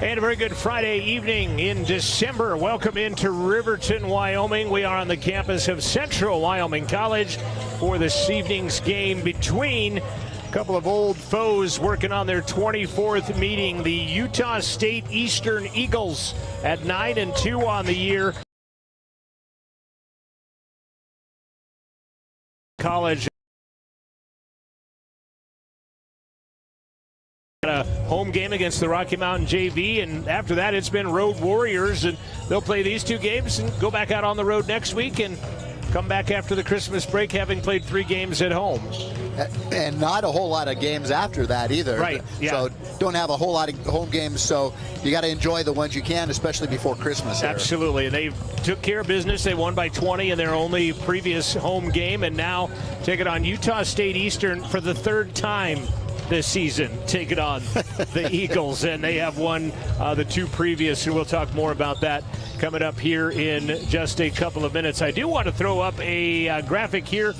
And a very good Friday evening in December. Welcome into Riverton, Wyoming. We are on the campus of Central Wyoming College for this evening's game between a couple of old foes working on their 24th meeting. The Utah State Eastern Eagles at 9-2 on the year. College a home game against the Rocky Mountain JV, and after that it's been Road Warriors, and they'll play these two games and go back out on the road next week and come back after the Christmas break having played 3 games at home. And not a whole lot of games after that either. Right, yeah. So don't have a whole lot of home games, so you got to enjoy the ones you can, especially before Christmas. Absolutely, and they took care of business. They won by 20 in their only previous home game, and now take it on Utah State Eastern for the 3rd time this season. Take it on the Eagles, and they have won the 2 previous, and we'll talk more about that coming up here in just a couple of minutes. I do want to throw up a graphic here,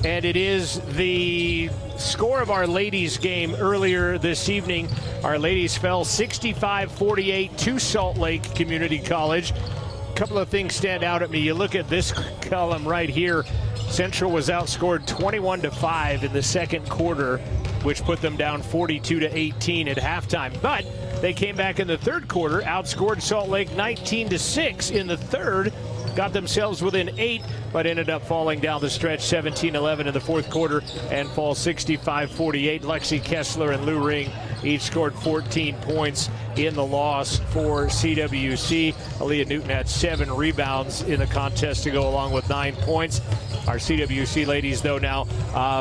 and it is the score of our ladies game earlier this evening. Our ladies fell 65-48 to Salt Lake Community College. A couple of things stand out at me. You look at this column right here. Central was outscored 21-5 in the second quarter, which put them down 42-18 at halftime. But they came back in the third quarter, outscored Salt Lake 19-6 in the third, got themselves within 8, but ended up falling down the stretch 17-11 in the fourth quarter and fall 65-48. Lexi Kessler and Lou Ring each scored 14 points in the loss for CWC. Aaliyah Newton had 7 rebounds in the contest to go along with 9 points. Our CWC ladies, though, now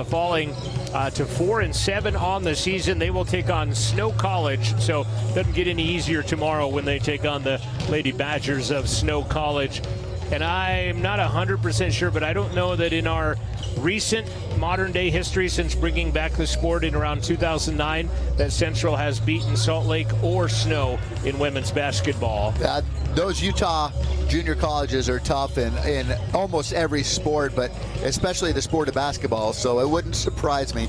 falling to 4-7 on the season. They will take on Snow College, so it doesn't get any easier tomorrow when they take on the Lady Badgers of Snow College. And I'm not 100% sure, but I don't know that in our recent modern-day history since bringing back the sport in around 2009 that Central has beaten Salt Lake or Snow in women's basketball. Those Utah junior colleges are tough in almost every sport, but especially the sport of basketball, so it wouldn't surprise me.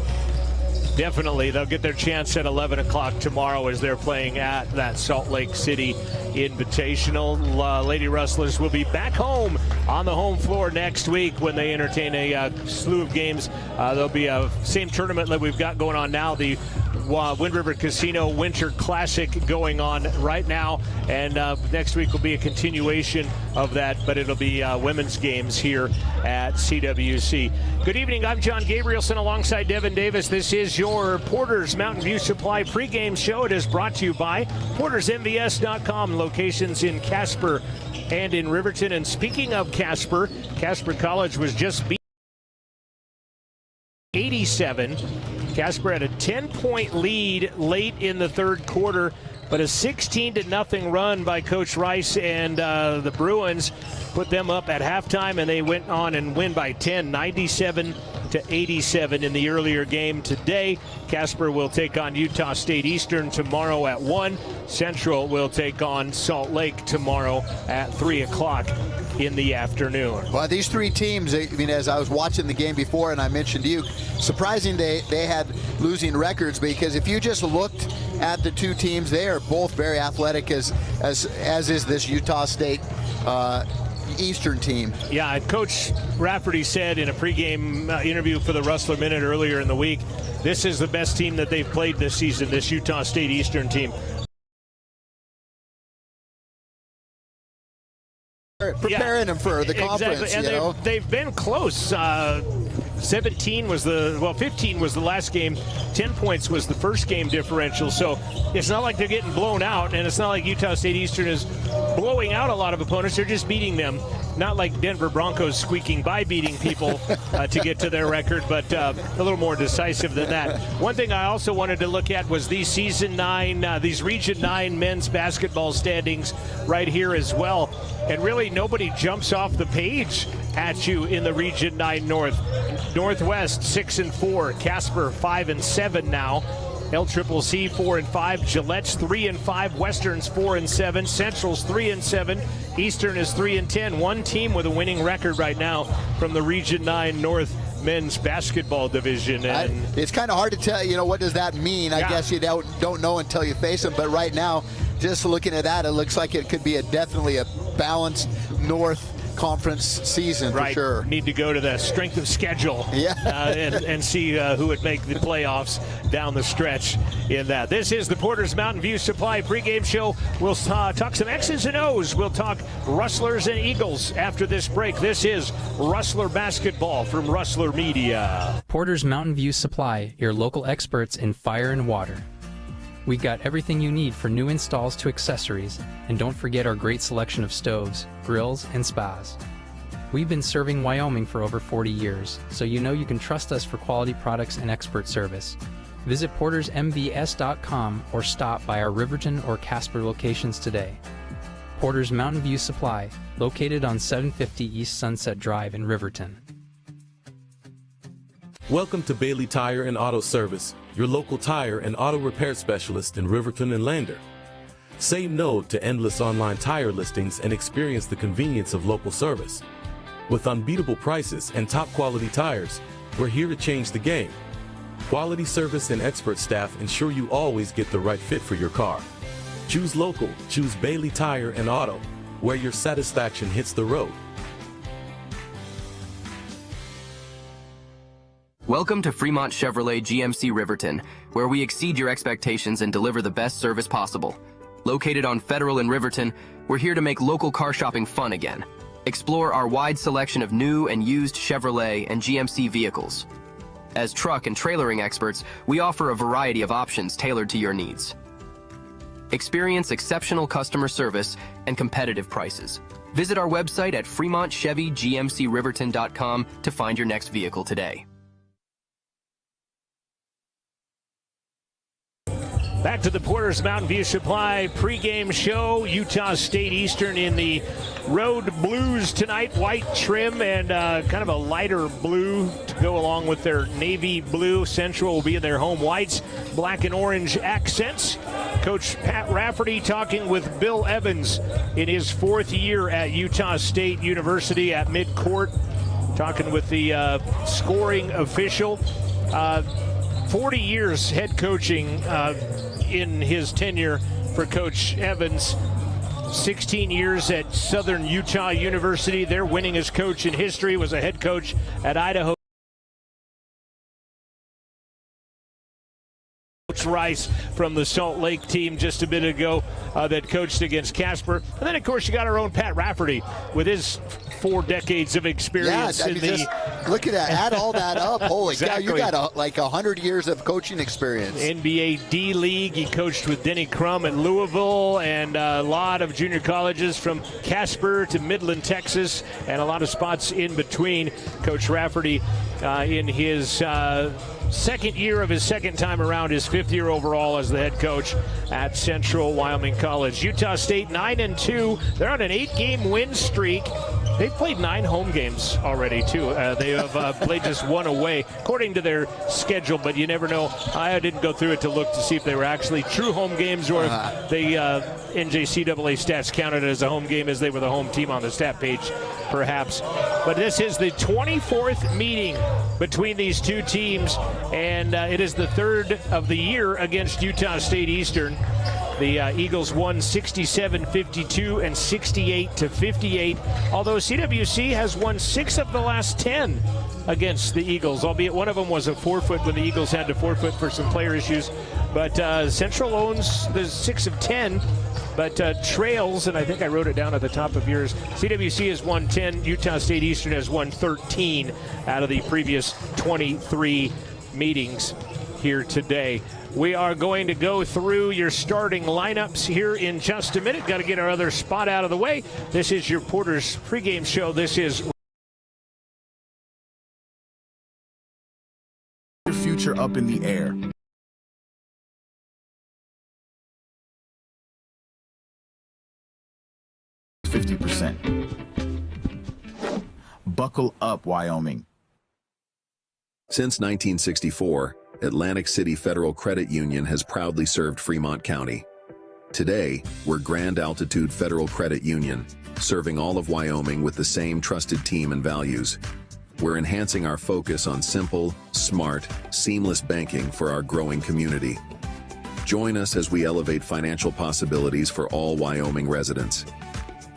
Definitely. They'll get their chance at 11 o'clock tomorrow as they're playing at that Salt Lake City Invitational. Lady Rustlers will be back home on the home floor next week when they entertain a slew of games. There'll be a same tournament that we've got going on now, the Wind River Casino Winter Classic going on right now, and next week will be a continuation of that, but it'll be women's games here at CWC. Good evening, I'm John Gabrielson alongside Devin Davis. This is your Porter's Mountain View Supply pregame show. It is brought to you by PortersMVS.com, locations in Casper and in Riverton. And speaking of Casper, Casper College was just beat 87. Casper had a 10-point lead late in the third quarter, but a 16-0 run by Coach Rice and the Bruins put them up at halftime, and they went on and win by 10, 97-87 in the earlier game today. Casper will take on Utah State Eastern tomorrow at 1. Central will take on Salt Lake tomorrow at 3 o'clock in the afternoon. Well, these 3 teams, I mean, as I was watching the game before and I mentioned to you, surprising they had losing records, because if you just looked at the 2 teams, they are both very athletic, as is this Utah State Eastern team. Yeah, Coach Rafferty said in a pregame interview for the Rustler Minute earlier in the week, this is the best team that they've played this season, this Utah State Eastern team. Preparing them for the conference, exactly. And they've been close. 15 was the last game. 10 points was the first game differential. So it's not like they're getting blown out, and it's not like Utah State Eastern is blowing out a lot of opponents. They're just beating them. Not like Denver Broncos squeaking by beating people to get to their record, but a little more decisive than that. One thing I also wanted to look at was these Region 9 men's basketball standings right here as well. And really nobody jumps off the page at you in the Region 9 North. Northwest 6-4, Casper 5-7 now. LCCC 4-5, Gillette's 3-5, Western's 4-7, Central's 3-7, Eastern is 3-10. One team with a winning record right now from the Region 9 North men's basketball division. And it's kind of hard to tell, what does that mean? I guess you don't know until you face them. But right now, just looking at that, it looks like it could be definitely a balanced North Conference season for sure. Need to go to the strength of schedule and see who would make the playoffs down the stretch in that. This is the Porter's Mountain View Supply pregame show. We'll talk some X's and O's. We'll talk Rustlers and Eagles after this break. This is Rustler Basketball from Rustler Media. Porter's Mountain View Supply, your local experts in fire and water. We got everything you need for new installs to accessories, and don't forget our great selection of stoves, grills, and spas. We've been serving Wyoming for over 40 years, so you know you can trust us for quality products and expert service. Visit portersmbs.com or stop by our Riverton or Casper locations today. Porter's Mountain View Supply, located on 750 East Sunset Drive in Riverton. Welcome to Bailey Tire and Auto Service, your local tire and auto repair specialist in Riverton and Lander. Say no to endless online tire listings and experience the convenience of local service. With unbeatable prices and top quality tires, we're here to change the game. Quality service and expert staff ensure you always get the right fit for your car. Choose local, choose Bailey Tire and Auto, where your satisfaction hits the road. Welcome to Fremont Chevrolet GMC Riverton, where we exceed your expectations and deliver the best service possible. Located on Federal in Riverton, we're here to make local car shopping fun again. Explore our wide selection of new and used Chevrolet and GMC vehicles. As truck and trailering experts, we offer a variety of options tailored to your needs. Experience exceptional customer service and competitive prices. Visit our website at FremontChevyGMCRiverton.com to find your next vehicle today. Back to the Porter's Mountain View Supply pregame show. Utah State Eastern in the road blues tonight. White trim and kind of a lighter blue to go along with their navy blue. Central will be in their home whites. Black and orange accents. Coach Pat Rafferty talking with Bill Evans in his fourth year at Utah State University at midcourt. Talking with the scoring official. 40 years head coaching in his tenure for Coach Evans. 16 years at Southern Utah University. Their winningest coach in history was a head coach at Idaho. Coach Rice from the Salt Lake team just a bit ago that coached against Casper. And then, of course, you got our own Pat Rafferty with his 4 decades of experience. Yeah, I mean, just look at that. Add all that up. Holy exactly. cow, you got like 100 years of coaching experience. NBA D-League. He coached with Denny Crum at Louisville and a lot of junior colleges from Casper to Midland, Texas, and a lot of spots in between. Coach Rafferty in his second year of his second time around, his 5th year overall as the head coach at Central Wyoming College. Utah State 9-2. They're on an 8-game win streak. They've played 9 home games already, too. They have played just 1 away, according to their schedule, but you never know. I didn't go through it to look to see if they were actually true home games or if they NJCAA stats counted as a home game as they were the home team on the stat page, perhaps. But this is the 24th meeting between these two teams, and it is the 3rd of the year against Utah State Eastern. The Eagles won 67-52 and 68-58, although CWC has won 6 of the last 10 against the Eagles, albeit one of them was a forfeit when the Eagles had to forfeit for some player issues. But Central owns the 6 of 10, but trails, and I think I wrote it down at the top of yours, CWC has won 10, Utah State Eastern has won 13 out of the previous 23 meetings here today. We are going to go through your starting lineups here in just a minute. Got to get our other spot out of the way. This is your Porter's pregame show. This is your future up in the air. %. Buckle up, Wyoming. Since 1964, Atlantic City Federal Credit Union has proudly served Fremont County. Today, we're Grand Altitude Federal Credit Union, serving all of Wyoming with the same trusted team and values. We're enhancing our focus on simple, smart, seamless banking for our growing community. Join us as we elevate financial possibilities for all Wyoming residents.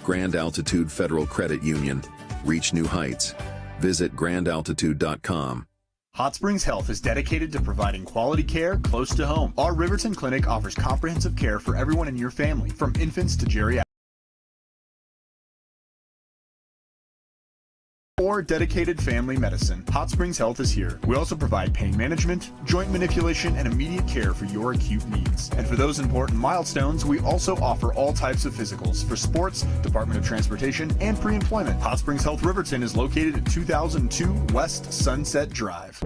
Grand Altitude Federal Credit Union. Reach new heights. Visit grandaltitude.com. Hot Springs Health is dedicated to providing quality care close to home. Our Riverton Clinic offers comprehensive care for everyone in your family, from infants to geriatrics. Or dedicated family medicine, Hot Springs Health is here. We also provide pain management, joint manipulation, and immediate care for your acute needs. And for those important milestones, we also offer all types of physicals for sports, Department of Transportation, and pre-employment. Hot Springs Health Riverton is located at 2002 West Sunset Drive.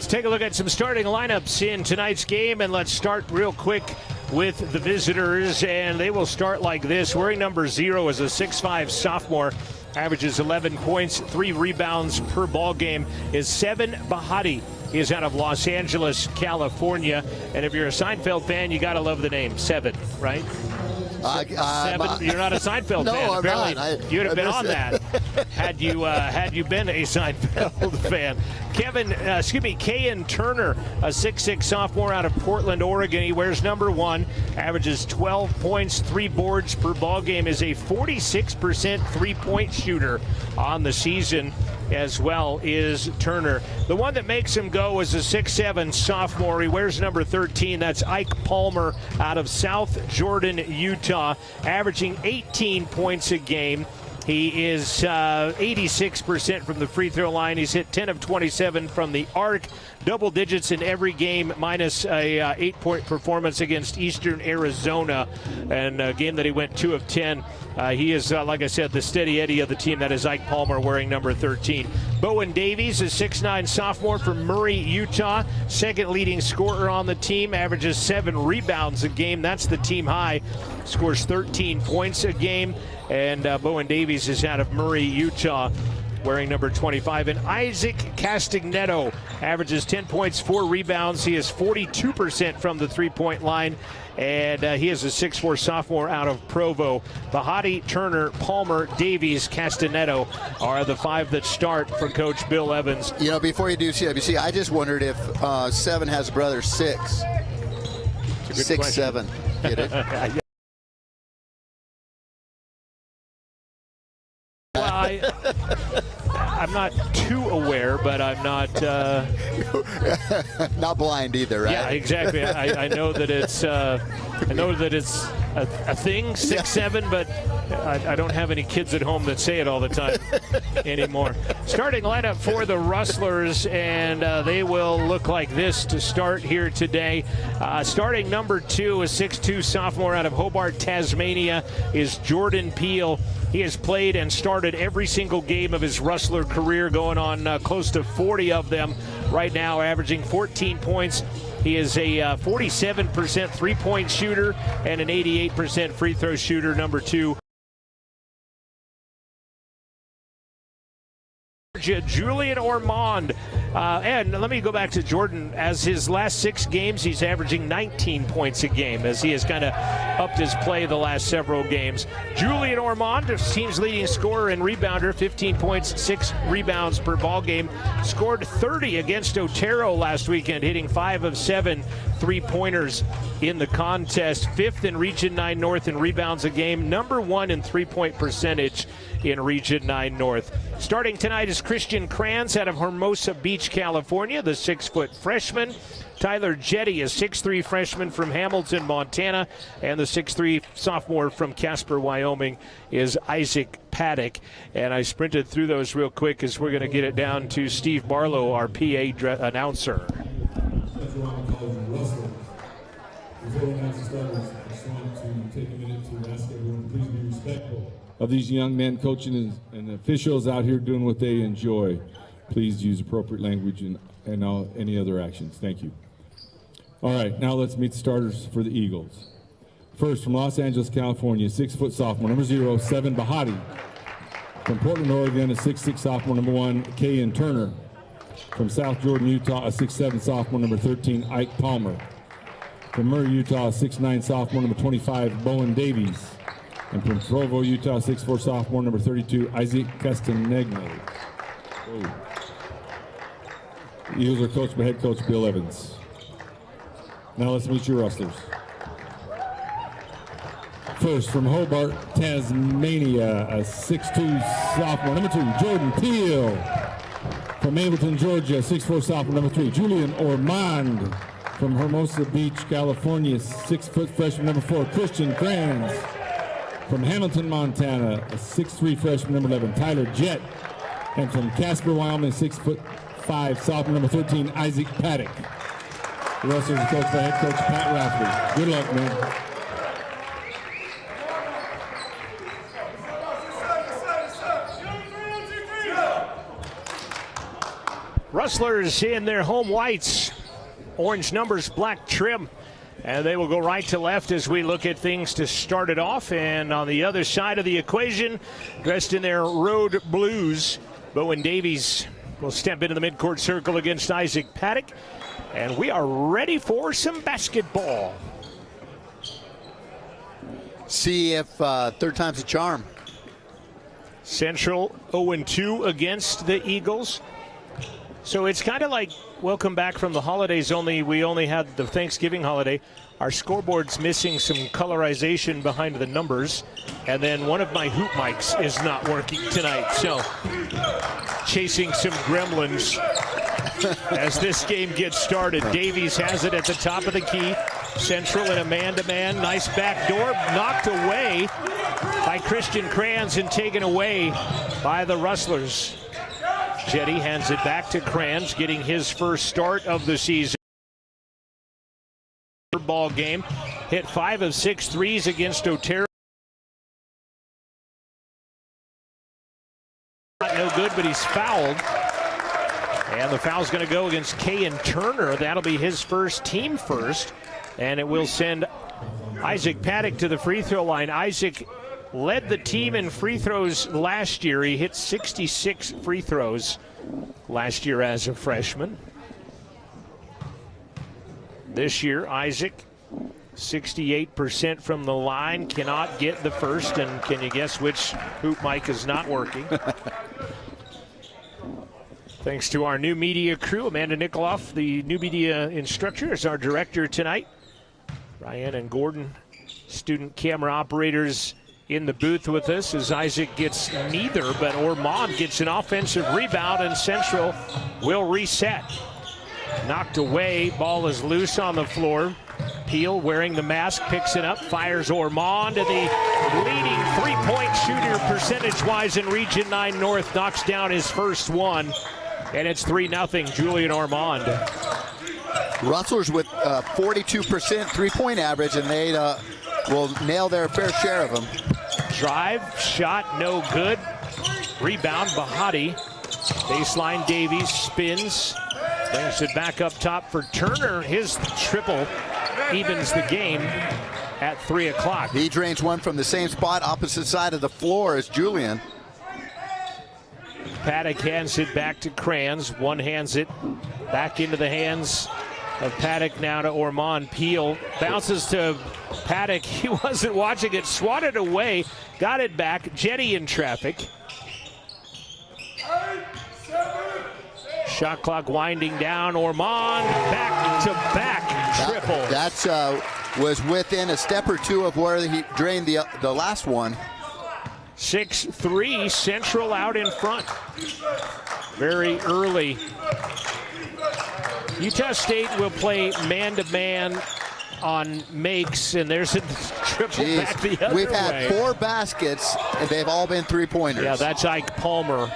Take a look at some starting lineups in tonight's game, and let's start real quick with the visitors, and they will start like this. Wearing number 0 is a 6'5" sophomore, averages 11 points, 3 rebounds per ball game, is Seven Bahati. He is out of Los Angeles, California, and if you're a Seinfeld fan, you got to love the name Seven, right? Seven. You're not a Seinfeld fan. No, I'm apparently not. You'd have been on that had you been a Seinfeld fan. Kayan Turner, a 6'6" sophomore out of Portland, Oregon. He wears number 1, averages 12 points, 3 boards per ball game, is a 46% three-point shooter on the season as well is Turner. The one that makes him go is a 6'7" sophomore. He wears number 13. That's Ike Palmer out of South Jordan, Utah, averaging 18 points a game. He is 86% from the free throw line. He's hit 10 of 27 from the arc, double digits in every game, minus a 8-point performance against Eastern Arizona, and a game that he went 2 of 10. He is, like I said, the steady Eddie of the team. That is Ike Palmer wearing number 13. Bowen Davies, a 6'9" sophomore from Murray, Utah, second leading scorer on the team, averages 7 rebounds a game. That's the team high. Scores 13 points a game. And Bowen Davies is out of Murray, Utah, wearing number 25. And Isaac Castagnetto averages 10 points, 4 rebounds. He is 42% from the three-point line. And he is a 6'4" sophomore out of Provo. Bahati, Turner, Palmer, Davies, Castagnetto are the 5 that start for Coach Bill Evans. You know, before you do CWC, I just wondered if 7 has a brother 6. 6'7". Get it? Well, I'm not too aware, but I'm not not blind either, right? Yeah, exactly. I know that it's a thing, 6'7", but I don't have any kids at home that say it all the time anymore. Starting lineup for the Rustlers, and they will look like this to start here today. Starting number 2, a 6'2" sophomore out of Hobart, Tasmania, is Jordan Peel. He has played and started every single game of his Rustler career, going on close to 40 of them right now, averaging 14 points. He is a 47% three-point shooter and an 88% free throw shooter, number 2. Julian Ormond. And let me go back to Jordan. As his last 6 games, he's averaging 19 points a game, as he has kind of upped his play the last several games. Julian Ormond, the team's leading scorer and rebounder, 15 points, 6 rebounds per ball game. Scored 30 against Otero last weekend, hitting 5 of 7 three-pointers in the contest. 5th in Region 9 North in rebounds a game. Number 1 in three-point percentage in Region 9 North. Starting tonight is Christian Kranz out of Hermosa Beach, California, the 6-foot freshman. Tyler Jetty, a 6'3" freshman from Hamilton, Montana, and the 6'3" sophomore from Casper, Wyoming, is Isaac Paddock. And I sprinted through those real quick as we're going to get it down to Steve Barlow, our PA announcer. Before we announce the starters, I just want to take a minute to ask everyone to please be respectful of these young men coaching and officials out here doing what they enjoy. Please use appropriate language and any other actions. Thank you. All right, now let's meet the starters for the Eagles. First, from Los Angeles, California, 6-foot sophomore, number 0, Seven Bahati. From Portland, Oregon, a 6'6" sophomore, number 1, Kayan Turner. From South Jordan, Utah, a 6'7" sophomore, number 13, Ike Palmer. From Murray, Utah, a 6'9" sophomore, number 25, Bowen Davies. And from Provo, Utah, 6'4" sophomore, number 32, Isaac Castanegno. The Eagles are coached by head coach Bill Evans. Now let's meet your rustlers. First, from Hobart, Tasmania, a 6'2" sophomore, number 2, Jordan Peel. From Ableton, Georgia, 6'4" sophomore, number 3, Julian Ormond. From Hermosa Beach, California, 6' freshman, number 4, Christian Kranz. From Hamilton, Montana, a 6'3" freshman, number 11, Tyler Jett. And from Casper, Wyoming, 6'5" sophomore, number 13, Isaac Paddock. The wrestlers are coached by head coach Pat Rafferty. Good luck, man. Rustlers in their home whites, orange numbers, black trim, and they will go right to left as we look at things to start it off. And on the other side of the equation, dressed in their road blues, Bowen Davies will step into the midcourt circle against Isaac Paddock, and we are ready for some basketball. See if third time's a charm. Central 0-2 against the Eagles. So it's kind of like welcome back from the holidays, only we only had the Thanksgiving holiday. Our scoreboard's missing some colorization behind the numbers, and then one of my hoop mics is not working tonight. So chasing some gremlins as this game gets started. Davies has it at the top of the key. Central in a man-to-man. Nice back door, knocked away by Christian Kranz and taken away by the Rustlers. Jetty hands it back to Kranz, getting his first start of the season. Ball game, hit 5 of 6 threes against Otero. No good, but he's fouled. And the foul's going to go against Kayan Turner. That'll be his first, team first. And it will send Isaac Paddock to the free throw line. Isaac led the team in free throws last year. He hit 66 free throws last year as a freshman. This year, Isaac, 68% from the line, cannot get the first, and can you guess which hoop mic is not working? Thanks to our new media crew, Amanda Nikoloff, the new media instructor, is our director tonight. Ryan and Gordon, student camera operators, in the booth with us as Isaac gets neither, but Ormond gets an offensive rebound, and Central will reset. Knocked away, ball is loose on the floor. Peel, wearing the mask, picks it up, fires Ormond, and the leading three-point shooter percentage-wise in Region 9 North knocks down his first one, and it's 3-0 Julian Ormond. Rustlers with 42% three-point average, and they will nail their fair share of them. Drive, shot, no good. Rebound, Bahati. Baseline, Davies spins. Brings it back up top for Turner. His triple evens the game at 3 o'clock. He drains one from the same spot, opposite side of the floor as Julian. Paddock hands it back to Kranz. One hands it back into the hands of Paddock now to Ormond. Peel bounces to Paddock. He wasn't watching it. Swatted away. Got it back. Jetty in traffic. Shot clock winding down. Ormond back-to-back triple. That's was within a step or two of where he drained the last one. 6-3, Central out in front. Very early. Utah State will play man-to-man on makes, and there's a triple back the other way. We've had 4 baskets, and they've all been three-pointers. Yeah, that's Ike Palmer.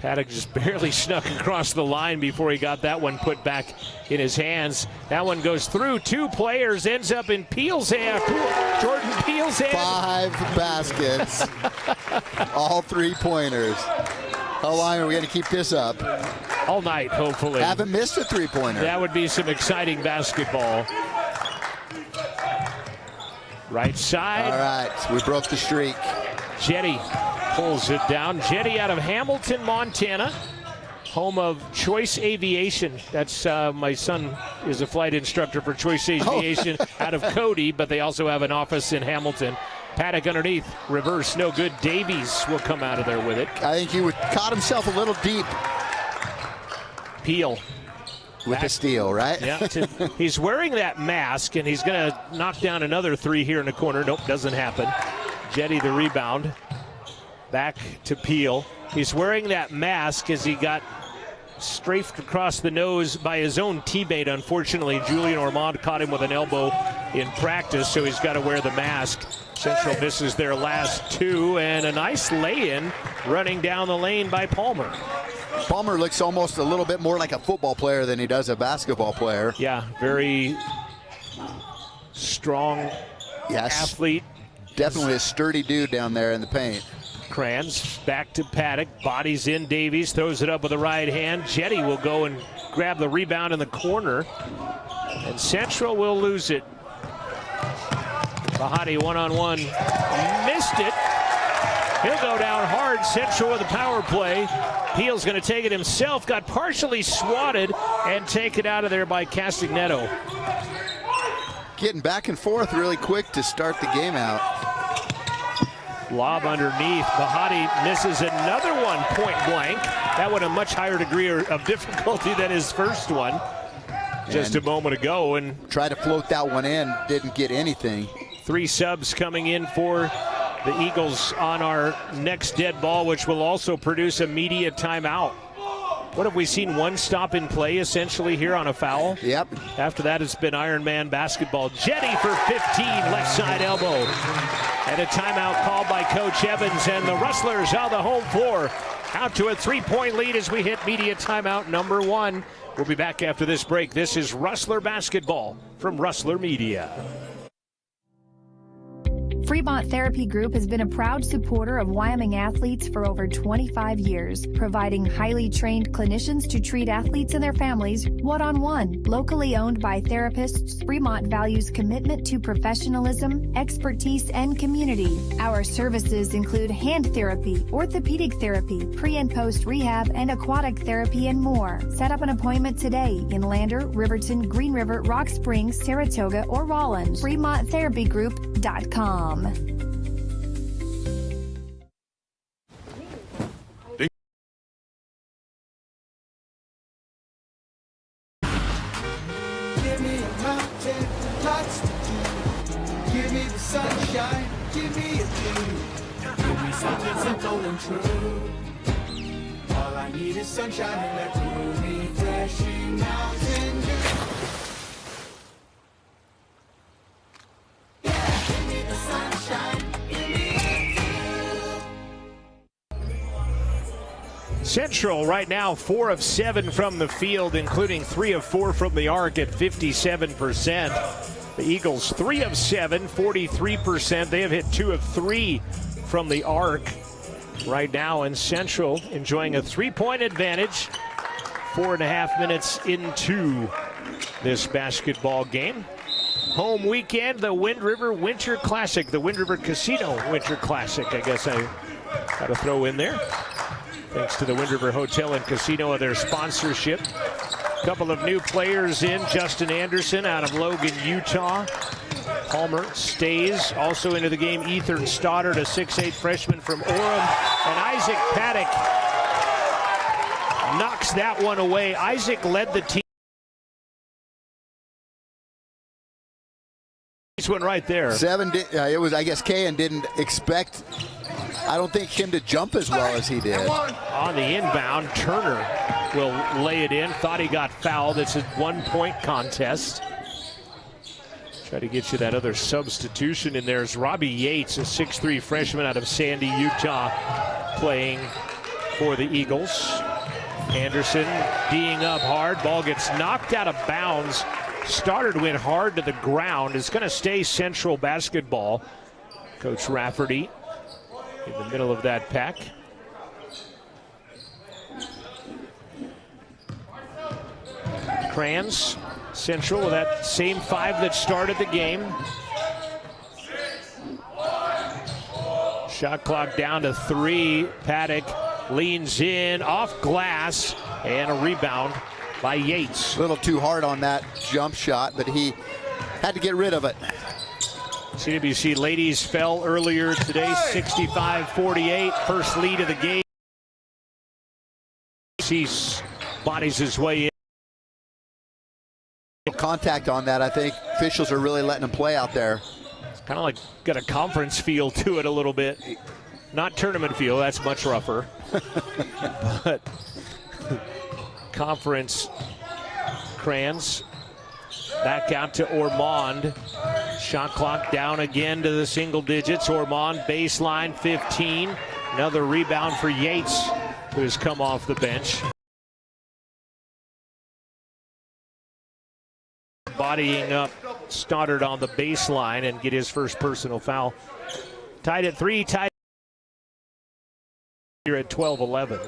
Paddock just barely snuck across the line before he got that one put back in his hands. That one goes through 2 players, ends up in Peel's hand. Jordan Peel's hand. 5 baskets, all three-pointers. How long are we going to keep this up? All night, hopefully. Haven't missed a three-pointer. That would be some exciting basketball. Right side. All right, we broke the streak. Jetty pulls it down. Jetty out of Hamilton, Montana. home of Choice Aviation. That's my son is a flight instructor for Choice Aviation out of Cody, but they also have an office in Hamilton. Paddock underneath, reverse, no good. Davies will come out of there with it. I think he caught himself a little deep Peel with the steal, right? Yeah, he's wearing that mask, and he's going to knock down another three here in the corner. Nope, doesn't happen. Jetty the rebound. Back to Peel. He's wearing that mask as he got strafed across the nose by his own teammate. Unfortunately, Julian Ormond caught him with an elbow in practice, so he's got to wear the mask. Central misses their last two, and a nice lay-in running down the lane by Palmer. Palmer looks almost a little bit more like a football player than he does a basketball player. Yeah, very strong athlete. Definitely a sturdy dude down there in the paint. Kranz back to Paddock, bodies in Davies, throws it up with the right hand. Jetty will go and grab the rebound in the corner, and Central will lose it. Bahati one-on-one, missed it. He'll go down hard. Central with a power play. Peel's going to take it himself, got partially swatted and taken out of there by Castagnetto. Getting back and forth really quick to start the game out. Lob underneath. Bahati misses another one point blank. That one a much higher degree of difficulty than his first one just a moment ago. And tried to float that one in, didn't get anything. 3 subs coming in for the Eagles on our next dead ball, which will also produce a media timeout. What have we seen? One stop in play essentially here on a foul. Yep. After that, it's been Iron Man basketball. Jetty for 15, left side elbow. And a timeout called by Coach Evans, and the Rustlers on the home floor out to a 3-point lead as we hit media timeout number 1. We'll be back after this break. This is Rustler basketball from Rustler Media. Fremont Therapy Group has been a proud supporter of Wyoming athletes for over 25 years, providing highly trained clinicians to treat athletes and their families one-on-one. Locally owned by therapists, Fremont values commitment to professionalism, expertise, and community. Our services include hand therapy, orthopedic therapy, pre- and post-rehab, and aquatic therapy, and more. Set up an appointment today in Lander, Riverton, Green River, Rock Springs, Saratoga, or Rollins. FremontTherapyGroup.com. Give me a mountain, lots to do. Give me the sunshine, give me a dream. Give me something simple and true. All I need is sunshine and that cool, refreshing mountain dew. Central right now 4 of 7 from the field, including 3 of 4 from the arc at 57%. The Eagles 3 of 7, 43%. They have hit 2 of 3 from the arc right now, and Central enjoying a 3-point advantage 4.5 minutes into this basketball game. Home weekend, the Wind River Winter Classic, the Wind River Casino Winter Classic, I guess I got to throw in there. Thanks to the Wind River Hotel and Casino and their sponsorship. A couple of new players in. Justin Anderson out of Logan, Utah. Palmer stays. Also into the game, Ethan Stoddard, a 6'8 freshman from Orem. And Isaac Paddock knocks that one away. Isaac led the team. This one right there. It was, I guess, Kayan didn't expect, I don't think, him to jump as well as he did. On the inbound, Turner will lay it in. Thought he got fouled. It's a 1-point contest. Try to get you that other substitution in there. Is Robbie Yates, a 6'3 freshman out of Sandy, Utah, playing for the Eagles. Anderson D'ing up hard. Ball gets knocked out of bounds. Stoddard went hard to the ground. It's going to stay Central basketball. Coach Rafferty in the middle of that pack. Kranz, Central with that same 5 that started the game. Shot clock down to 3. Paddock leans in off glass, and a rebound by Yates. A little too hard on that jump shot, but he had to get rid of it. CWC ladies fell earlier today, 65-48, first lead of the game. He bodies his way in. Contact on that. I think officials are really letting him play out there. It's kind of like got a conference feel to it a little bit. Not tournament feel, that's much rougher. But conference. Kranz back out to Ormond. Shot clock down again to the single digits. Ormond baseline 15. Another rebound for Yates, who has come off the bench. Bodying up Stoddard on the baseline and get his first personal foul. Tied at 3, tied here at 12-11.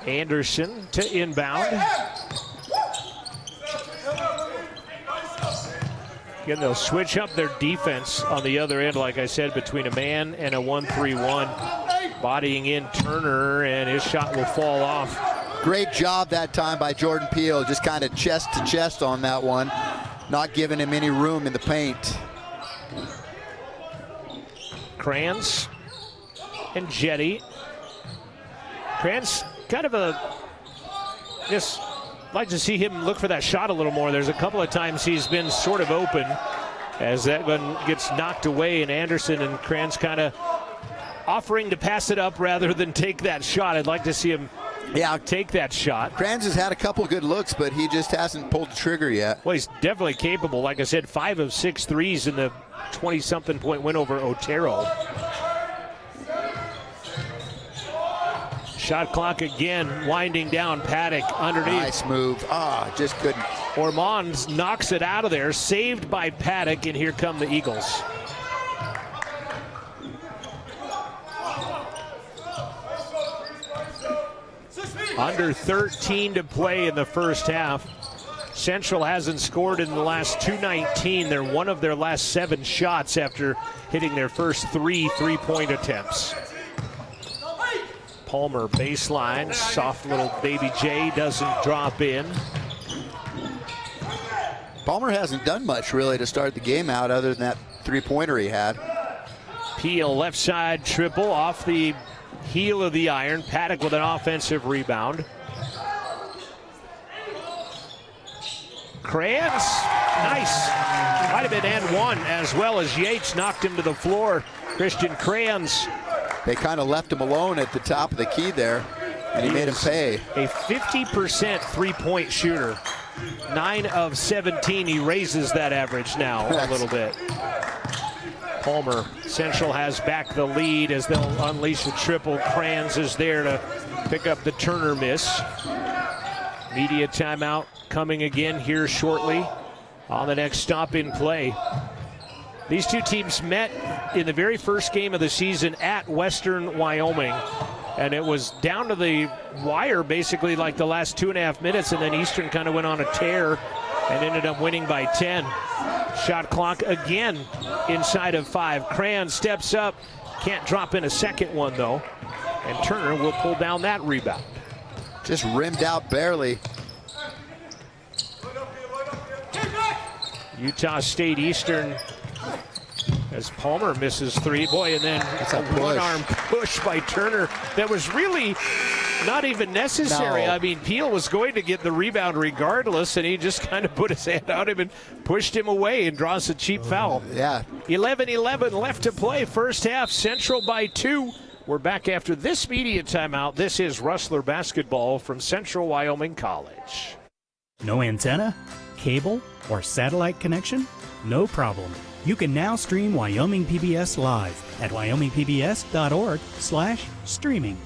Anderson to inbound. Again, they'll switch up their defense on the other end, like I said, between a man and a 1-3-1. Bodying in Turner, and his shot will fall off. Great job that time by Jordan Peele, just kind of chest to chest on that one, not giving him any room in the paint. Kranz and Jetty. Kranz kind of just like to see him look for that shot a little more. There's a couple of times he's been sort of open as that one gets knocked away, and Anderson and Kranz kind of offering to pass it up rather than take that shot. I'd like to see him take that shot. Kranz has had a couple good looks, but he just hasn't pulled the trigger yet. Well, he's definitely capable. Like I said, 5 of 6 threes in the 20-something point win over Otero. Shot clock again, winding down. Paddock underneath. Nice move. Just couldn't. Ormond knocks it out of there, saved by Paddock, and here come the Eagles. Under 13 to play in the first half. Central hasn't scored in the last 2:19. They're one of their last 7 shots after hitting their first 3 3-point attempts. Palmer baseline, soft little baby J doesn't drop in. Palmer hasn't done much really to start the game out other than that 3-pointer he had. Peel left side triple off the heel of the iron. Paddock with an offensive rebound. Kranz, nice. Might have been and one, as well as Yates knocked him to the floor. Christian Kranz. They kind of left him alone at the top of the key there, and he made him pay. A 50% 3-point shooter. 9 of 17. He raises that average now a little bit. Palmer, Central has back the lead as they'll unleash a triple. Kranz is there to pick up the Turner miss. Media timeout coming again here shortly on the next stop in play. These two teams met in the very first game of the season at Western Wyoming, and it was down to the wire basically like the last 2.5 minutes, and then Eastern kind of went on a tear and ended up winning by 10. Shot clock again inside of 5. Kranz steps up, can't drop in a second one though, and Turner will pull down that rebound. Just rimmed out barely. Utah State Eastern as Palmer misses 3. Boy, and then a one-arm push by Turner that was really not even necessary. No. I mean, Peel was going to get the rebound regardless, and he just kind of put his hand on him and pushed him away and draws a cheap foul. Yeah. 11-11 left to play. First half, Central by 2. We're back after this media timeout. This is Rustler basketball from Central Wyoming College. No antenna, cable, or satellite connection? No problem. You can now stream Wyoming PBS live at wyomingpbs.org/streaming.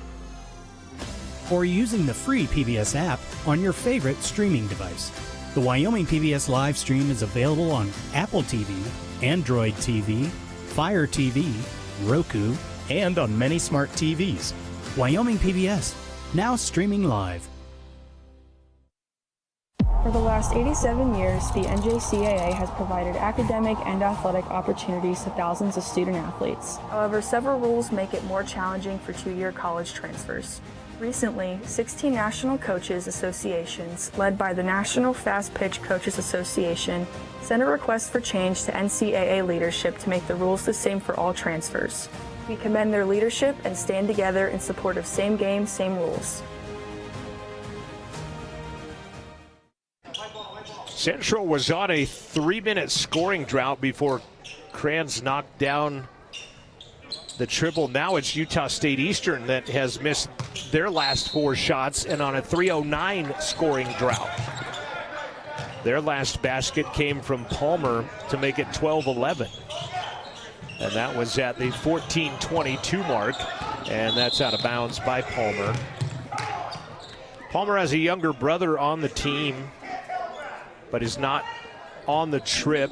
Or using the free PBS app on your favorite streaming device. The Wyoming PBS live stream is available on Apple TV, Android TV, Fire TV, Roku, and on many smart TVs. Wyoming PBS, now streaming live. For the last 87 years, the NJCAA has provided academic and athletic opportunities to thousands of student athletes. However, several rules make it more challenging for two-year college transfers. Recently, 16 national coaches associations, led by the National Fast Pitch Coaches Association, sent a request for change to NCAA leadership to make the rules the same for all transfers. We commend their leadership and stand together in support of same game, same rules. Central was on a 3-minute scoring drought before Kranz knocked down the triple. Now it's Utah State Eastern that has missed their last 4 shots and on a 3:09 scoring drought. Their last basket came from Palmer to make it 12-11. And that was at the 14:22 mark, and that's out of bounds by Palmer. Palmer has a younger brother on the team, but is not on the trip.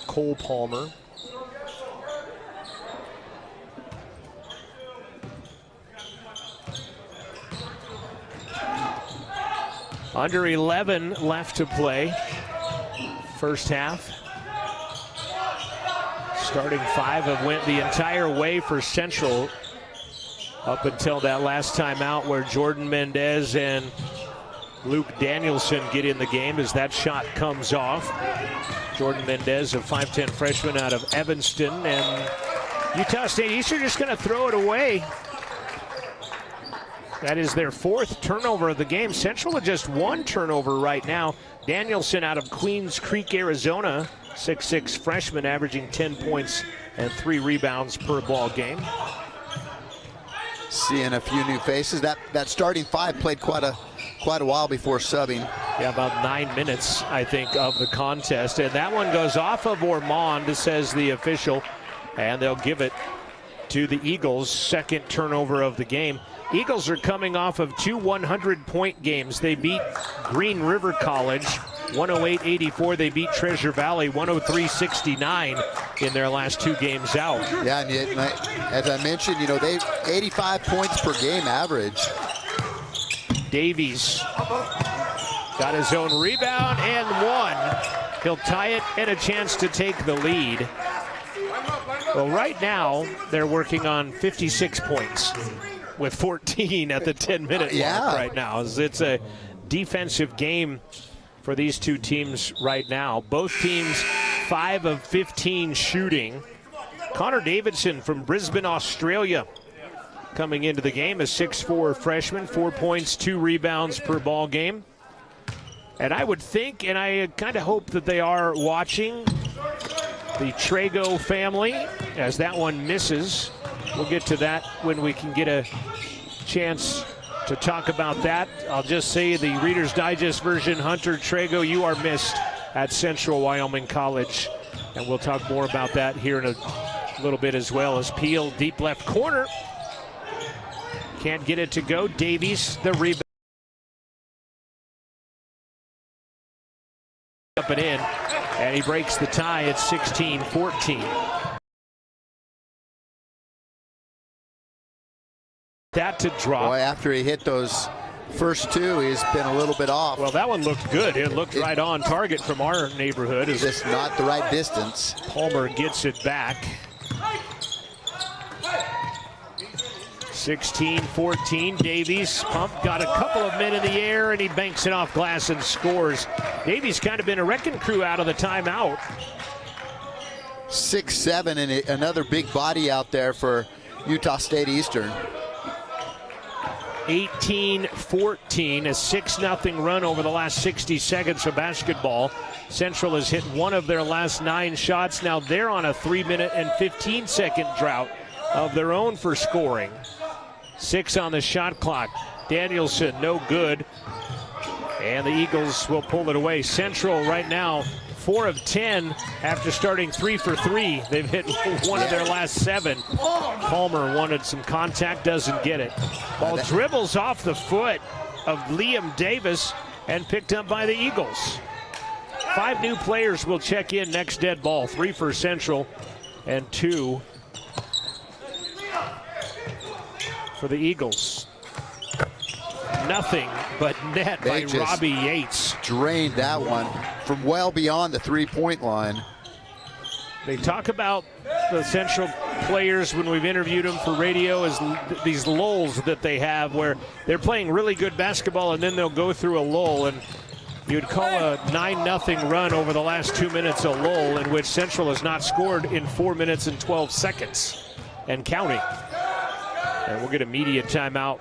Cole Palmer. Under 11 left to play. First half. Starting 5 have went the entire way for Central up until that last time out where Jordan Mendez and Luke Danielson get in the game as that shot comes off. Jordan Mendez, a 5'10 freshman out of Evanston, and Utah State Eastern just going to throw it away. That is their 4th turnover of the game. Central with just 1 turnover right now. Danielson out of Queens Creek, Arizona, 6'6 freshman, averaging 10 points and 3 rebounds per ball game. Seeing a few new faces. That starting 5 played quite a while before subbing. Yeah, about 9 minutes, I think, of the contest. And that one goes off of Ormond, says the official, and they'll give it to the Eagles' 2nd turnover of the game. Eagles are coming off of 2 100-point games. They beat Green River College 108-84. They beat Treasure Valley 103-69 in their last 2 games out. Yeah, and as I mentioned, they 85 points per game average. Davies got his own rebound and 1. He'll tie it and a chance to take the lead. Well, right now they're working on 56 points with 14 at the 10-minute mark right now. It's a defensive game for these 2 teams right now. Both teams 5 of 15 shooting. Connor Davidson from Brisbane, Australia, coming into the game, a 6'4 freshman, 4 points, 2 rebounds per ball game. And I would think, and I kind of hope that they are watching the Trago family as that one misses. We'll get to that when we can get a chance to talk about that. I'll just say the Reader's Digest version, Hunter Trago, you are missed at Central Wyoming College. And we'll talk more about that here in a little bit as well. As Peel, deep left corner. Can't get it to go. Davies, the rebound. Up and in. And he breaks the tie at 16-14. That to drop. Boy, after he hit those first 2, he's been a little bit off. Well, that one looked good. It looked right on target from our neighborhood. It's just not the right distance. Palmer gets it back. 16-14. Davies pumped, got a couple of men in the air, and he banks it off glass and scores. Davies kind of been a wrecking crew out of the timeout. 6'7", and another big body out there for Utah State Eastern. 18-14, a 6-0 run over the last 60 seconds of basketball. Central has hit 1 of their last 9 shots. Now they're on a 3-minute and 15-second drought of their own for scoring. 6 on the shot clock. Danielson, no good. And the Eagles will pull it away. Central right now, 4 of 10 after starting 3 for 3. They've hit 1 of their last 7. Palmer wanted some contact, doesn't get it. Ball dribbles off the foot of Liam Davis and picked up by the Eagles. 5 new players will check in next dead ball. 3 for Central and 2 for the Eagles. Nothing but net by Robbie Yates. drained that one from well beyond the three-point line. They talk about the Central players when we've interviewed them for radio as these lulls that they have where they're playing really good basketball and then they'll go through a lull, and you'd call a 9-0 run over the last 2 minutes a lull in which Central has not scored in 4 minutes and 12 seconds and counting. And we'll get a media timeout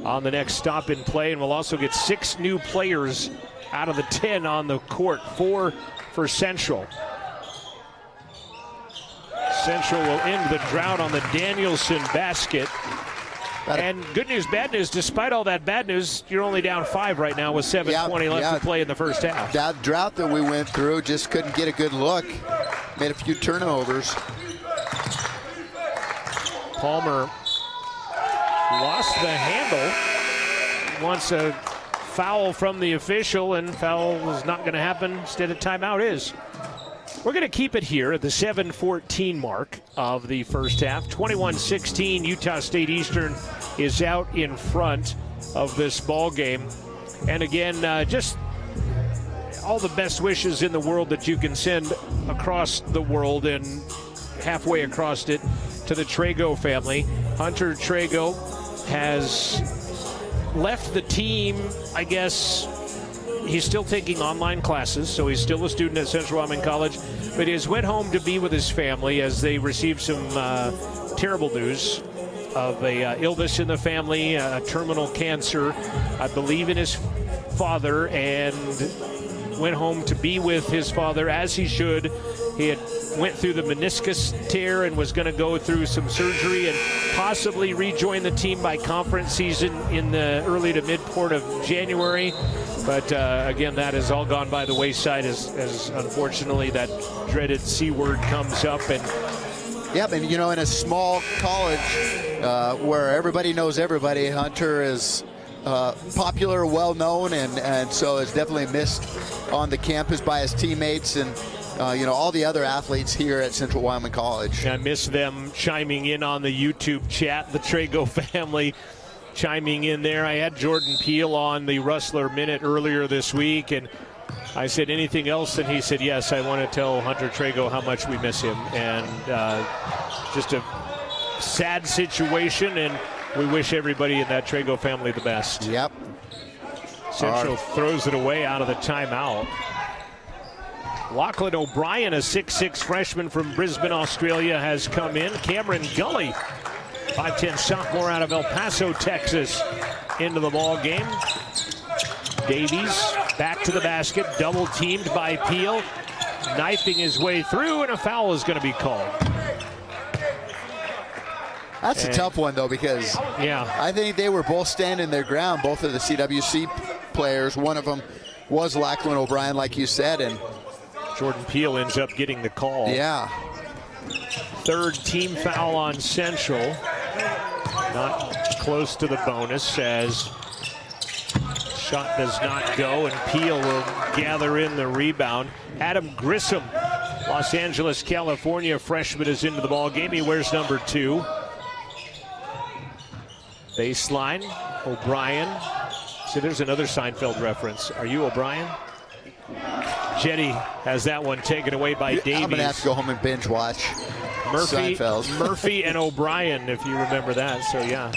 on the next stop in play, and we'll also get 6 new players out of the 10 on the court, 4 for Central. Central will end the drought on the Danielson basket. And good news, bad news, despite all that bad news, you're only down 5 right now with 7:20 left to play in the first half. That drought that we went through, just couldn't get a good look. Made a few turnovers. Palmer lost the handle. Wants a foul from the official, and foul is not going to happen. Instead, a timeout is. We're going to keep it here at the 7:14 mark of the first half. 21-16, Utah State Eastern is out in front of this ball game. And again, just all the best wishes in the world that you can send across the world and halfway across it to the Trago family. Hunter Trago has left the team, I guess. He's still taking online classes, so he's still a student at Central Wyoming College, but he has went home to be with his family as they received some terrible news of a illness in the family, terminal cancer, I believe in his father, and went home to be with his father as he should. He had went through the meniscus tear and was going to go through some surgery and possibly rejoin the team by conference season in the early to mid part of January. But again, that has all gone by the wayside as unfortunately that dreaded C word comes up. And yep, and you know, in a small college where everybody knows everybody, Hunter is popular, well-known, and so is definitely missed on the campus by his teammates and you know, all the other athletes here at Central Wyoming College. I miss them chiming in on the YouTube chat, the Trago family chiming in there. I had Jordan Peele on the Rustler Minute earlier this week, and I said, anything else? And he said, yes, I want to tell Hunter Trago how much we miss him. And just a sad situation, and we wish everybody in that Trago family the best. Yep. Central throws it away out of the timeout. Lachlan O'Brien, a 6'6 freshman from Brisbane, Australia, has come in. Cameron Gully, 5'10 sophomore out of El Paso, Texas, into the ball game. Davies back to the basket, double teamed by Peel, knifing his way through, and a foul is going to be called. That's a tough one, though, because I think they were both standing their ground, both of the CWC players. One of them was Lachlan O'Brien, like you said, and Jordan Peele ends up getting the call. Yeah. Third team foul on Central. Not close to the bonus as shot does not go, and Peele will gather in the rebound. Adam Grissom, Los Angeles, California freshman, is into the ball game. He wears number 2. Baseline, O'Brien. So there's another Seinfeld reference. Are you O'Brien? Jetty has that one taken away by Davies. I'm going to have to go home and binge watch Seinfeld. Murphy and O'Brien, if you remember that. So, yeah.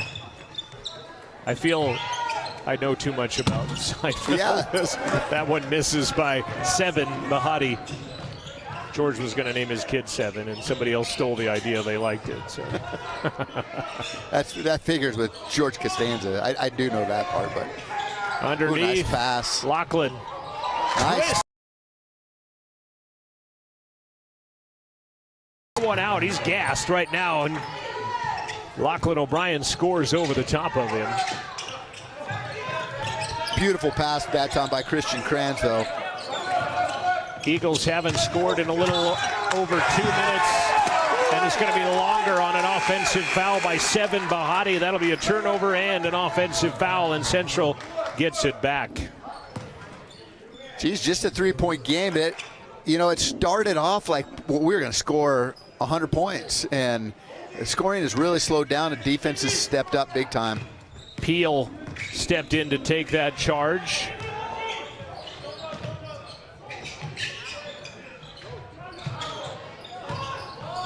I feel I know too much about Seinfeld. Yeah. That one misses by 7, Mahadi. George was going to name his kid 7, and somebody else stole the idea. They liked it. So. that figures with George Costanza. I do know that part, but underneath, nice pass. Lachlan. Nice. One out. He's gassed right now, and Lachlan O'Brien scores over the top of him. Beautiful pass that time by Christian Kranz, though. Eagles haven't scored in a little over 2 minutes, and it's going to be longer on an offensive foul by 7, Bahati. That'll be a turnover and an offensive foul, and Central gets it back. Geez, just a 3-point game. It started off like we were going to score 100 points, and the scoring has really slowed down, and defense has stepped up big time. Peel stepped in to take that charge.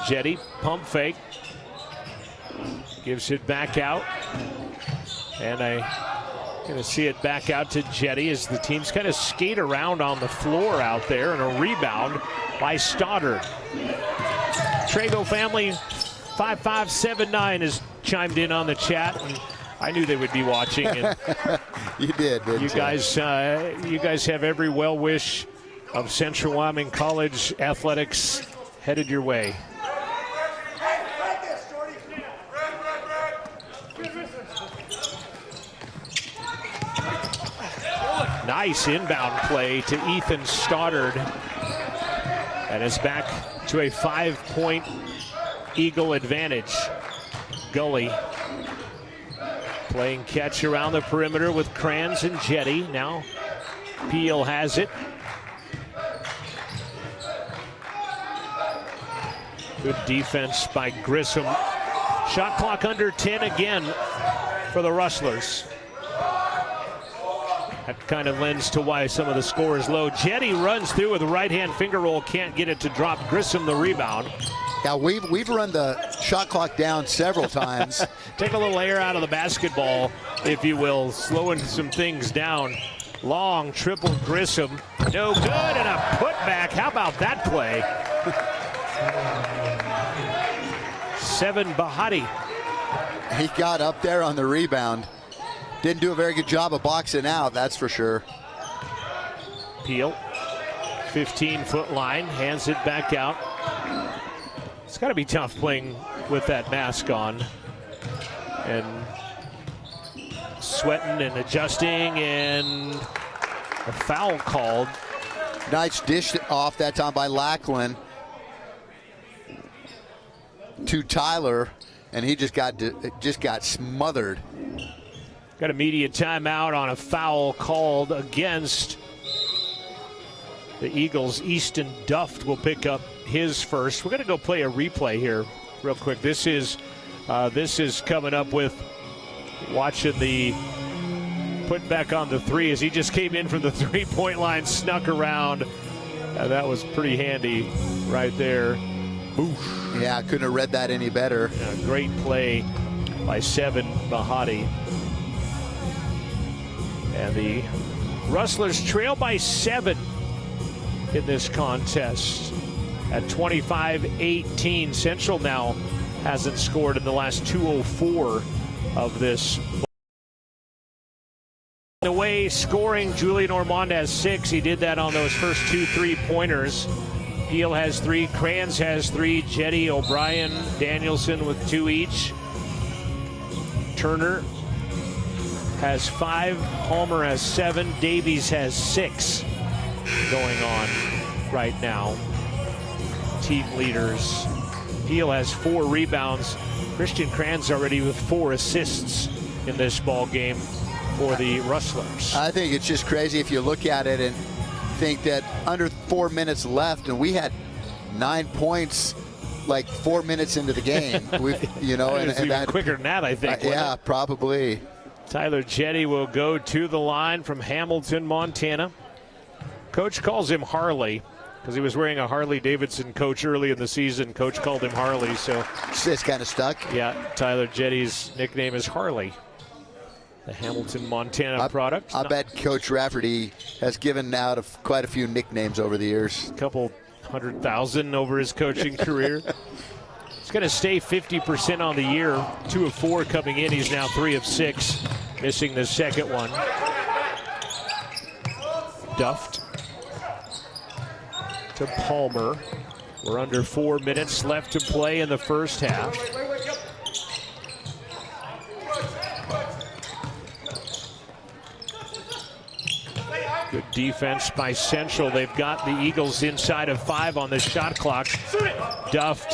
Jetty, pump fake. Gives it back out. And I'm going to see it back out to Jetty as the teams kind of skate around on the floor out there, and a rebound by Stoddard. Trago family 5579 has chimed in on the chat, and I knew they would be watching. And you did, didn't you? You guys have every well wish of Central Wyoming College athletics headed your way. Nice inbound play to Ethan Stoddard. And it's back to a 5-point Eagle advantage. Gully playing catch around the perimeter with Kranz and Jetty. Now Peel has it. Good defense by Grissom. Shot clock under 10 again for the Rustlers. That kind of lends to why some of the score is low. Jetty runs through with a right-hand finger roll, can't get it to drop. Grissom the rebound. Yeah, we've run the shot clock down several times. Take a little air out of the basketball, if you will, slowing some things down. Long triple Grissom, no good, and a putback. How about that play? 7 Bahati. He got up there on the rebound. Didn't do a very good job of boxing out, that's for sure. Peel, 15-foot line, hands it back out. It's got to be tough playing with that mask on and sweating and adjusting, and a foul called. Nice dish off that time by Lackland to Tyler, and he just got smothered. Got immediate timeout on a foul called against the Eagles. Easton Duft will pick up his first. We're going to go play a replay here real quick. This is coming up with watching the put back on the three as he just came in from the three-point line, snuck around. That was pretty handy right there. Boosh. Yeah, couldn't have read that any better. Yeah, great play by 7 Bahati. And the Rustlers trail by 7 in this contest at 25-18. Central now hasn't scored in the last 2:04 of this. Away scoring, Julian Ormond has 6. He did that on those first 2 3-pointers. Peel has 3, Kranz has 3, Jetty, O'Brien, Danielson with 2 each. Turner has 5, Palmer has 7, Davies has 6 going on right now. Team leaders. Peel has 4 rebounds. Christian Kranz already with 4 assists in this ball game for the Rustlers. I think it's just crazy if you look at it and think that under 4 minutes left, and we had 9 points like 4 minutes into the game. and that quicker than that, I think. Yeah, probably. Tyler Jetty will go to the line from Hamilton, Montana. Coach calls him Harley because he was wearing a Harley-Davidson coach early in the season. Coach called him Harley, so it's kind of stuck. Yeah, Tyler Jetty's nickname is Harley. The Hamilton, Montana product. I bet Coach Rafferty has given out quite a few nicknames over the years. A couple 100,000 over his coaching career. He's going to stay 50% on the year. 2 of 4 coming in. He's now 3 of 6, missing the second one. Duft to Palmer. We're under 4 minutes left to play in the first half. Good defense by Central. They've got the Eagles inside of 5 on the shot clock. Duft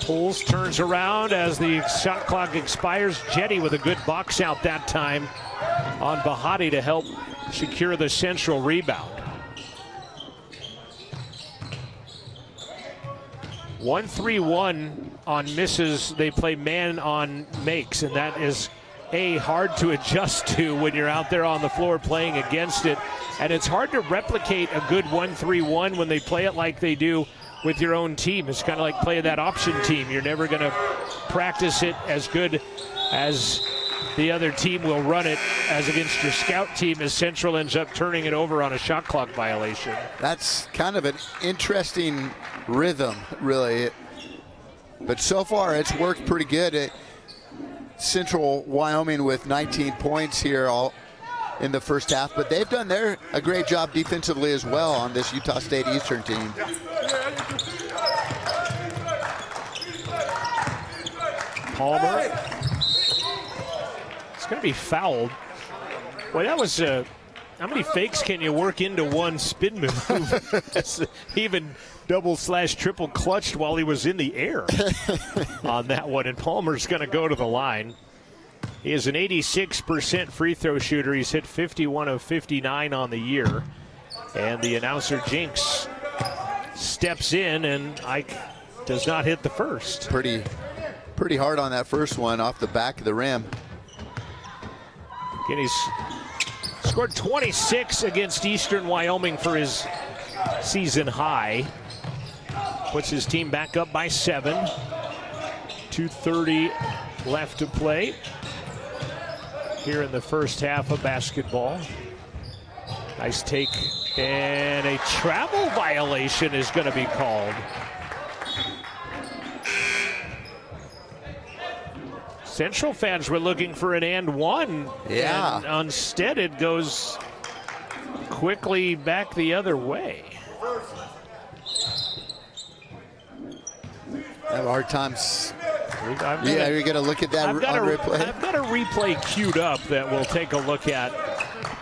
pulls, turns around as the shot clock expires. Jetty with a good box out that time on Bahati to help secure the Central rebound. 1-3-1 on misses. They play man on makes, and that is hard to adjust to when you're out there on the floor playing against it. And it's hard to replicate a good 1-3-1 when they play it like they do with your own team. It's kind of like playing that option team. You're never going to practice it as good as the other team will run it as against your scout team, as Central ends up turning it over on a shot clock violation. That's kind of an interesting rhythm, really. But so far, it's worked pretty good. Central Wyoming with 19 points here all in the first half, but they've done a great job defensively as well on this Utah State Eastern team. Palmer. It's going to be fouled. Boy, that was how many fakes can you work into one spin move? Even double/triple clutched while he was in the air on that one. And Palmer's going to go to the line. He is an 86% free throw shooter. He's hit 51 of 59 on the year. And the announcer Jinx steps in, and Ike does not hit the first. Pretty hard on that first one off the back of the rim. Again, he's scored 26 against Eastern Wyoming for his season high. Puts his team back up by 7. 2:30 left to play here in the first half of basketball. Nice take, and a travel violation is going to be called. Central fans were looking for an and one. Yeah. And instead it goes quickly back the other way. I have a hard time. You're going to look at that on replay? I've got a replay queued up that we'll take a look at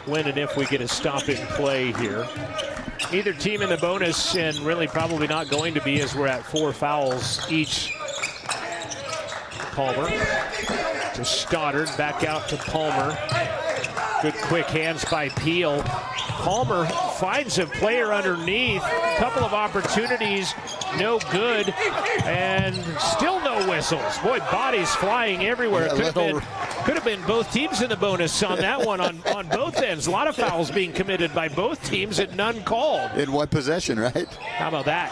when and if we get a stop in play here. Neither team in the bonus, and really probably not going to be, as we're at 4 fouls each. Palmer to Stoddard, back out to Palmer. Good quick hands by Peel. Palmer finds a player underneath. Couple of opportunities, no good, and still no whistles. Boy, bodies flying everywhere. Could have been both teams in the bonus on that one on both ends. A lot of fouls being committed by both teams and none called. In one possession, right? How about that?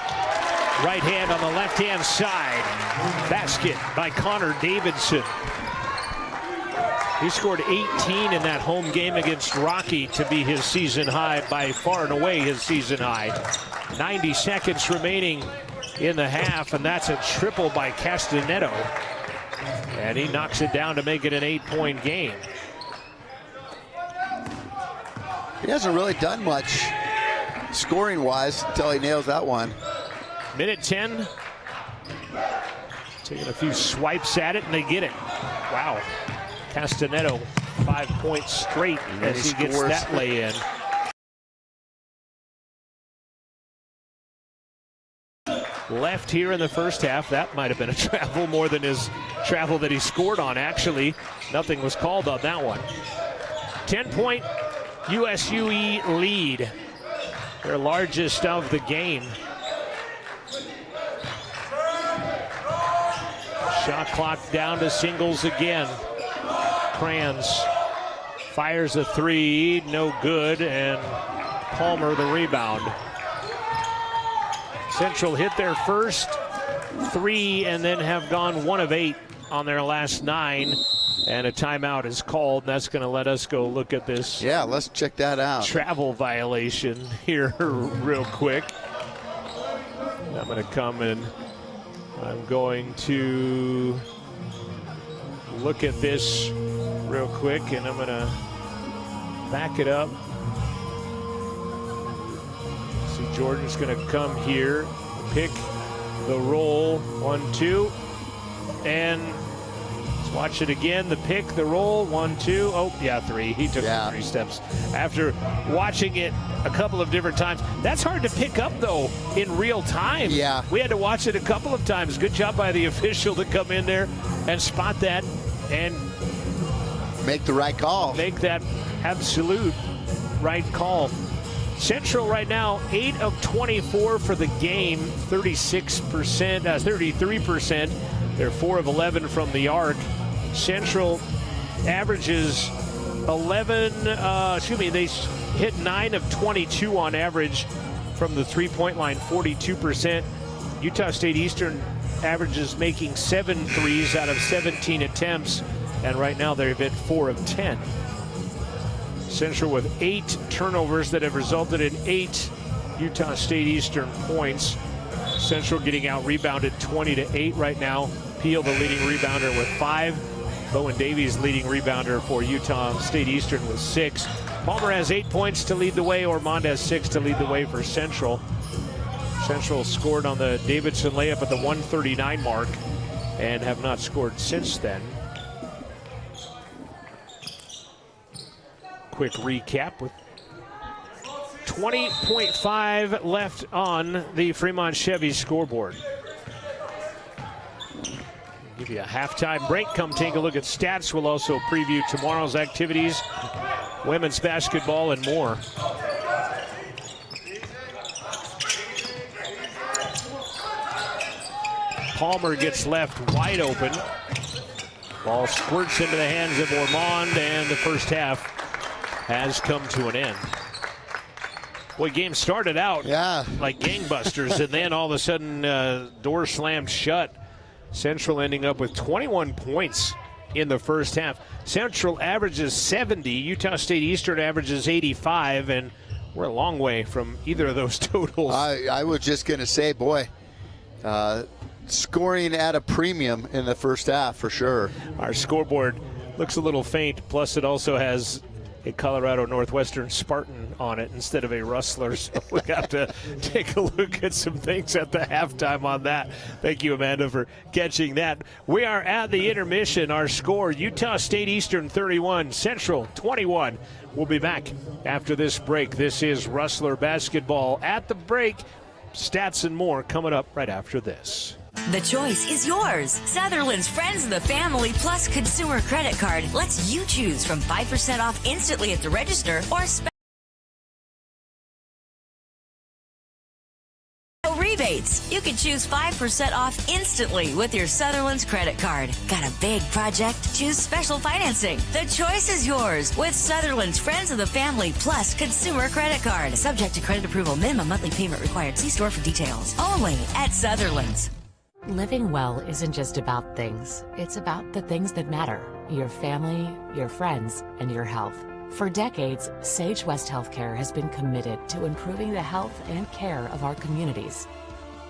Right hand on the left-hand side. Basket by Connor Davidson. He scored 18 in that home game against Rocky to be his season high, by far and away his season high. 90 seconds remaining in the half, and that's a triple by Castanetto. And he knocks it down to make it an 8-point game. He hasn't really done much scoring-wise until he nails that one. Minute 10. Taking a few swipes at it, and they get it. Wow. Castanetto, 5 points straight as he gets that lay in. Left here in the first half. That might have been a travel more than his travel that he scored on, actually. Nothing was called on that one. 10-point USUE lead. Their largest of the game. Shot clock down to singles again. Kranz fires a 3, no good, and Palmer the rebound. Central hit their first 3 and then have gone 1 of 8 on their last 9, and a timeout is called. That's going to let us go look at this. Yeah, let's check that out. Travel violation here real quick. I'm going to come and I'm going to look at this real quick, and I'm going to back it up. See, Jordan's going to come here, pick the roll, 1-2, and let's watch it again. The pick, the roll, 1-2. Oh, yeah, 3. He took 3 steps after watching it a couple of different times. That's hard to pick up, though, in real time. Yeah. We had to watch it a couple of times. Good job by the official to come in there and spot that and make the right call. Make that absolute right call. Central right now, 8 of 24 for the game, 33%. They're 4 of 11 from the arc. Central averages they hit 9 of 22 on average from the 3-point line, 42%. Utah State Eastern averages making 7 threes out of 17 attempts, and right now they've hit 4 of 10. Central with 8 turnovers that have resulted in 8 Utah State Eastern points. Central getting out rebounded 20-8 right now. Peel, the leading rebounder, with 5. Bowen Davies, leading rebounder for Utah State Eastern, with 6. Palmer has 8 points to lead the way. Ormond has 6 to lead the way for Central. Central scored on the Davidson layup at the 139 mark and have not scored since then. Quick recap with 20.5 left on the Fremont Chevy scoreboard. Give you a halftime break. Come take a look at stats. We'll also preview tomorrow's activities, women's basketball, and more. Palmer gets left wide open. Ball squirts into the hands of Ormond, and the first half has come to an end. Boy, game started out like gangbusters, and then all of a sudden, door slammed shut. Central ending up with 21 points in the first half. Central averages 70. Utah State Eastern averages 85, and we're a long way from either of those totals. I was just going to say, boy, scoring at a premium in the first half for sure. Our scoreboard looks a little faint, plus it also has a Colorado Northwestern Spartan on it instead of a Rustler, so we have to take a look at some things at the halftime on that. Thank you, Amanda, for catching that. We are at the intermission. Our score, Utah State Eastern 31, Central 21. We'll be back after this break. This is Rustler Basketball at the break. Stats and more coming up right after this. The choice is yours. Sutherland's Friends of the Family Plus Consumer Credit Card lets you choose from 5% off instantly at the register or rebates. You can choose 5% off instantly with your Sutherland's credit card. Got a big project? Choose special financing. The choice is yours with Sutherland's Friends of the Family Plus Consumer Credit Card. Subject to credit approval. Minimum monthly payment required. See store for details. Only at Sutherland's. Living well isn't just about things. It's about the things that matter. Your family, your friends, and your health. For decades, Sage West Healthcare has been committed to improving the health and care of our communities.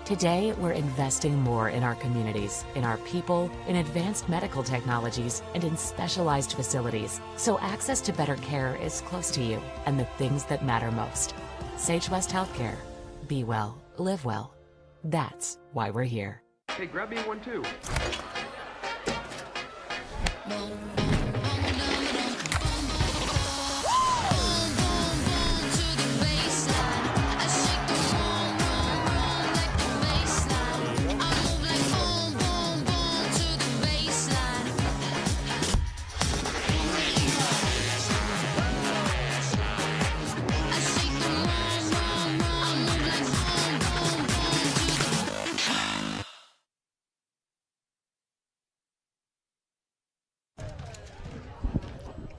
Today, we're investing more in our communities, in our people, in advanced medical technologies, and in specialized facilities, so access to better care is close to you and the things that matter most. Sage West Healthcare. Be well, live well. That's why we're here. Hey, grab me one too.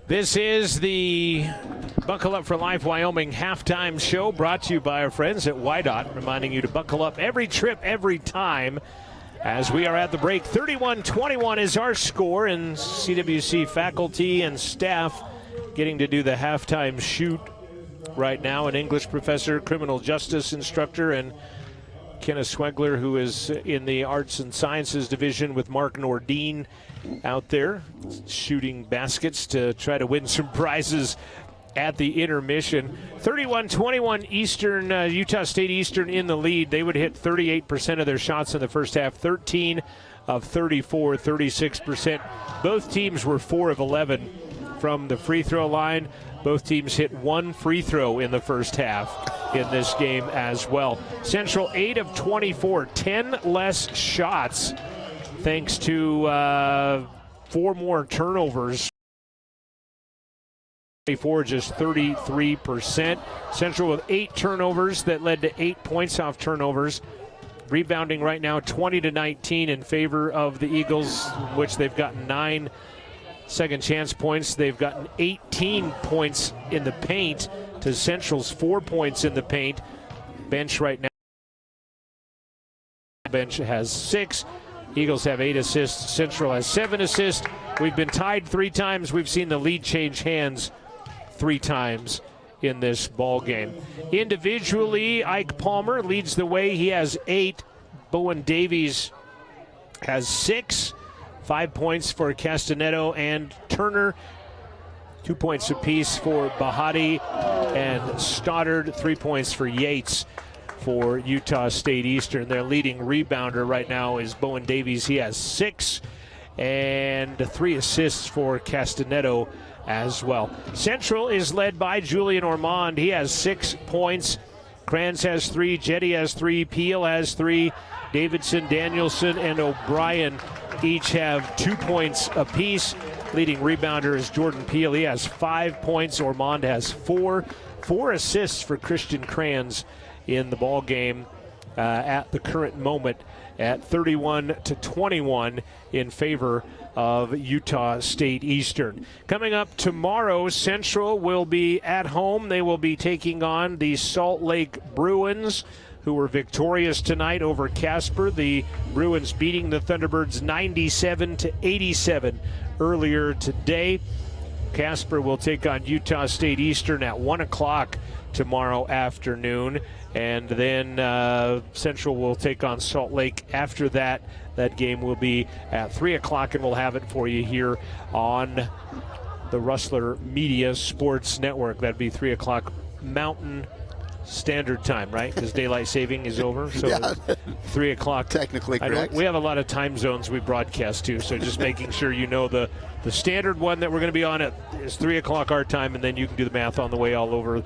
This is the Buckle Up for Life Wyoming halftime show, brought to you by our friends at WYDOT, reminding you to buckle up every trip, every time. As we are at the break, 31-21 is our score, and CWC faculty and staff getting to do the halftime shoot right now. An English professor, criminal justice instructor, and Kenneth Swegler, who is in the Arts and Sciences division with Mark Nordine out there shooting baskets to try to win some prizes at the intermission. 31-21 Eastern, Utah State Eastern in the lead. They would hit 38% of their shots in the first half, 13 of 34, 36%. Both teams were 4 of 11 from the free throw line. Both teams hit 1 free throw in the first half in this game as well. Central 8 of 24, 10 less shots thanks to 4 more turnovers. 24, just 33%. Central with 8 turnovers that led to 8 points off turnovers. Rebounding right now 20-19 in favor of the Eagles, in which they've gotten 9 second chance points. They've gotten 18 points in the paint to Central's 4 points in the paint. Bench right now bench has 6. Eagles have 8 assists. Central has 7 assists. We've been tied 3 times. We've seen the lead change hands 3 times in this ball game. Individually, Ike Palmer leads the way. He has 8. Bowen Davies has 6. 5 points for Castanedo and Turner. 2 points apiece for Bahati and Stoddard. 3 points for Yates for Utah State Eastern. Their leading rebounder right now is Bowen Davies. He has 6 and 3 assists for Castanedo as well. Central is led by Julian Ormond. He has 6 points. Kranz has 3. Jetty has 3. Peel has 3. Davidson, Danielson, and O'Brien each have 2 points apiece. Leading rebounder is Jordan Peel. He has 5 points. Ormond has 4. 4 assists for Christian Kranz in the ball game at the current moment at 31-21 in favor of Utah State Eastern. Coming up tomorrow, Central will be at home. They will be taking on the Salt Lake Bruins, who were victorious tonight over Casper. The Bruins beating the Thunderbirds 97-87 earlier today. Casper will take on Utah State Eastern at 1 o'clock tomorrow afternoon. And then Central will take on Salt Lake after that. That game will be at 3 o'clock, and we'll have it for you here on the Rustler Media Sports Network. That'd be 3 o'clock Mountain Standard Time, right? Because daylight saving is over. So yeah. 3 o'clock. Technically correct. We have a lot of time zones we broadcast to, so just making sure you know the standard one that we're going to be on is 3 o'clock our time, and then you can do the math on the way all over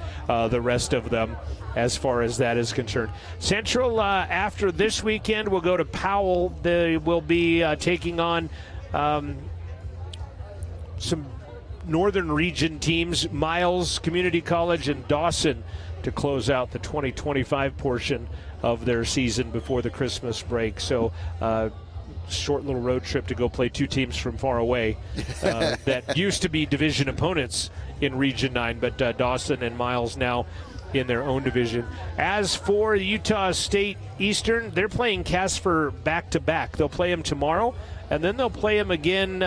the rest of them as far as that is concerned. Central, after this weekend, will go to Powell. They will be taking on some Northern Region teams, Miles Community College and Dawson, to close out the 2025 portion of their season before the Christmas break. So short little road trip to go play 2 teams from far away that used to be division opponents in Region 9, but Dawson and Miles now in their own division. As for Utah State Eastern, they're playing Casper back-to-back. They'll play them tomorrow, and then they'll play them again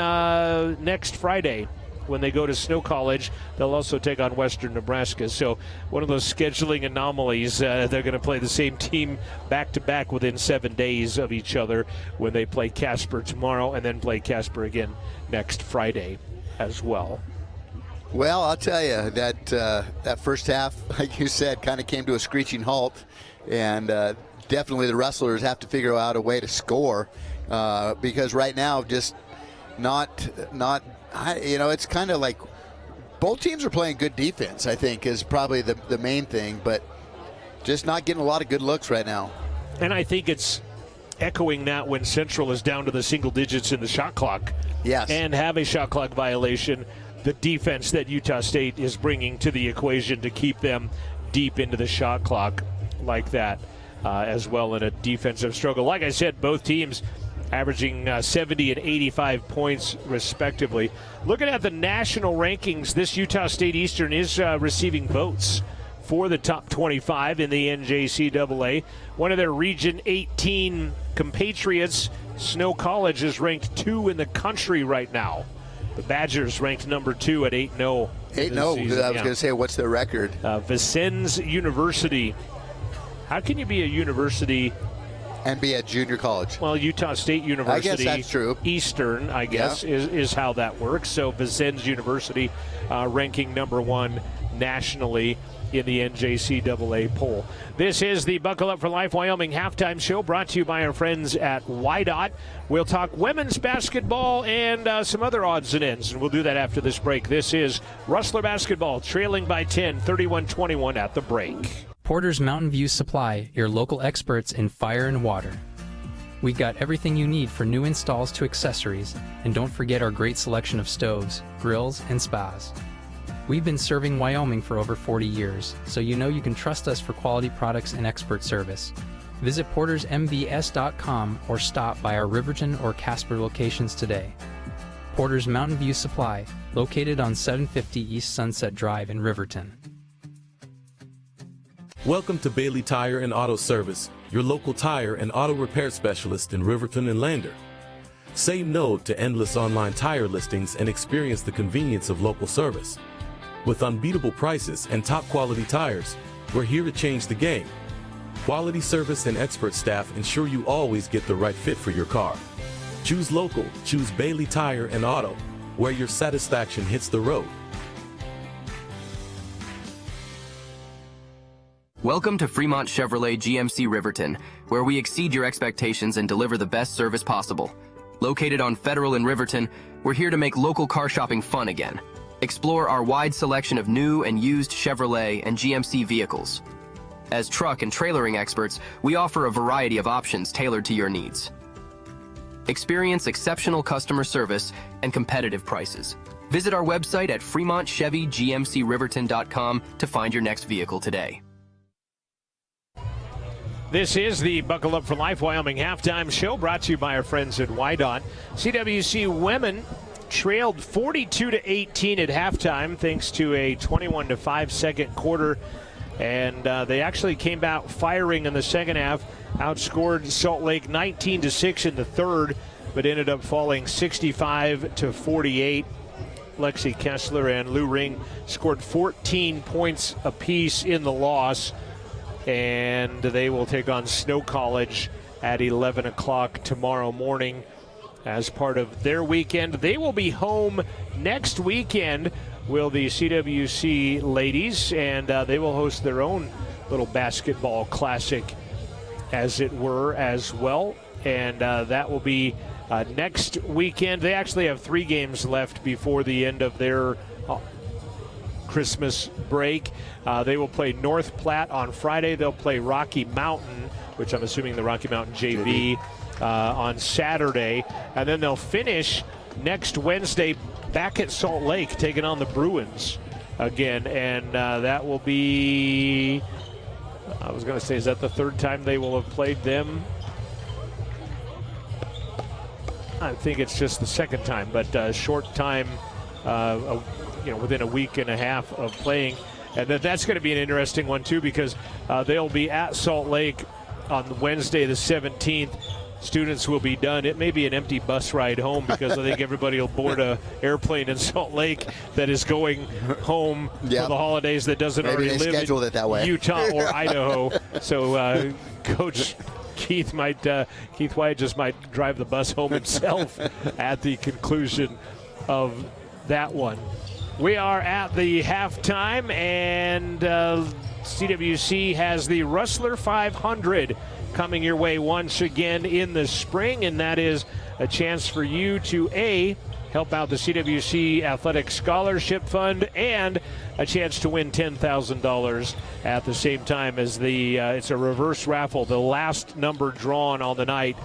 next Friday. When they go to Snow College, they'll also take on Western Nebraska. So one of those scheduling anomalies. They're going to play the same team back-to-back within 7 days of each other when they play Casper tomorrow and then play Casper again next Friday as well. Well, I'll tell you that that first half, like you said, kind of came to a screeching halt, and definitely the Rustlers have to figure out a way to score because right now just not. It's kind of like both teams are playing good defense, I think, is probably the main thing, but just not getting a lot of good looks right now. And I think it's echoing that when Central is down to the single digits in the shot clock. Yes. And have a shot clock violation, the defense that Utah State is bringing to the equation to keep them deep into the shot clock like that as well in a defensive struggle. Like I said, both teams averaging 70 and 85 points respectively. Looking at the national rankings, this Utah State Eastern is receiving votes for the top 25 in the NJCAA. One of their Region 18 compatriots, Snow College, is ranked 2 in the country right now. The Badgers ranked number 2 at 8-0. 8-0. I was going to say, what's their record? Vincennes University. How can you be a university and be at junior college? Well, Utah State University, I guess that's true. Eastern, I guess, is how that works. So Vincennes University ranking number 1 nationally in the NJCAA poll. This is the Buckle Up for Life Wyoming halftime show, brought to you by our friends at WYDOT. We'll talk women's basketball and some other odds and ends, and we'll do that after this break. This is Rustler basketball, trailing by 10, 31-21 at the break. Porter's Mountain View Supply, your local experts in fire and water. We got everything you need for new installs to accessories, and don't forget our great selection of stoves, grills, and spas. We've been serving Wyoming for over 40 years, so you know you can trust us for quality products and expert service. Visit portersmbs.com or stop by our Riverton or Casper locations today. Porter's Mountain View Supply, located on 750 East Sunset Drive in Riverton. Welcome to Bailey Tire and Auto Service, your local tire and auto repair specialist in Riverton and Lander. Say no to endless online tire listings and experience the convenience of local service. With unbeatable prices and top quality tires, we're here to change the game. Quality service and expert staff ensure you always get the right fit for your car. Choose local, choose Bailey Tire and Auto, where your satisfaction hits the road. Welcome to Fremont Chevrolet GMC Riverton, where we exceed your expectations and deliver the best service possible. Located on Federal in Riverton, we're here to make local car shopping fun again. Explore our wide selection of new and used Chevrolet and GMC vehicles. As truck and trailering experts, we offer a variety of options tailored to your needs. Experience exceptional customer service and competitive prices. Visit our website at FremontChevyGMCRiverton.com to find your next vehicle today. This is the Buckle Up for Life Wyoming halftime show, brought to you by our friends at WYDOT. CWC women trailed 42-18 at halftime thanks to a 21-5 second quarter, and they actually came out firing in the second half, outscored Salt Lake 19-6 in the third, but ended up falling 65-48. Lexi Kessler and Lou Ring scored 14 points apiece in the loss, and they will take on Snow College at 11 o'clock tomorrow morning as part of their weekend. They will be home next weekend, will the CWC ladies, and they will host their own little basketball classic, as it were, as well. And that will be next weekend. They actually have 3 games left before the end of their Christmas break. They will play North Platte on Friday. They'll play Rocky Mountain, which I'm assuming the Rocky Mountain JV, on Saturday. And then they'll finish next Wednesday back at Salt Lake, taking on the Bruins again. And that will be, I was going to say, is that the third time they will have played them? I think it's just the second time, but short time, within a week and a half of playing. And that's going to be an interesting one, too, because they'll be at Salt Lake on Wednesday the 17th. Students will be done. It may be an empty bus ride home because I think everybody will board an airplane in Salt Lake that is going home for the holidays that doesn't Maybe already live it that way. in Utah or Idaho. So Coach Keith Wyatt just might drive the bus home himself at the conclusion of that one. We are at the halftime, and CWC has the Rustler 500 coming your way once again in the spring, and that is a chance for you to help out the CWC Athletic Scholarship Fund, and a chance to win $10,000 at the same time, as it's a reverse raffle. The last number drawn on the night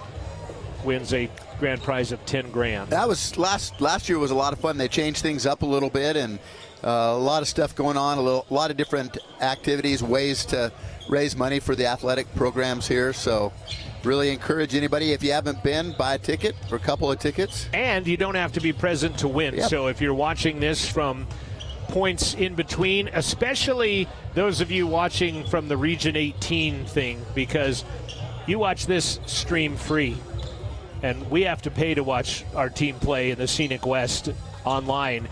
wins a grand prize of $10,000. That was last year was a lot of fun. They changed things up a little bit, and a lot of stuff going on, a lot of different activities, ways to raise money for the athletic programs here. So really encourage anybody, if you haven't been, buy a ticket or a couple of tickets. And you don't have to be present to win. Yep. So if you're watching this from points in between, especially those of you watching from the Region 18 thing, because you watch this stream free, and we have to pay to watch our team play in the Scenic West online,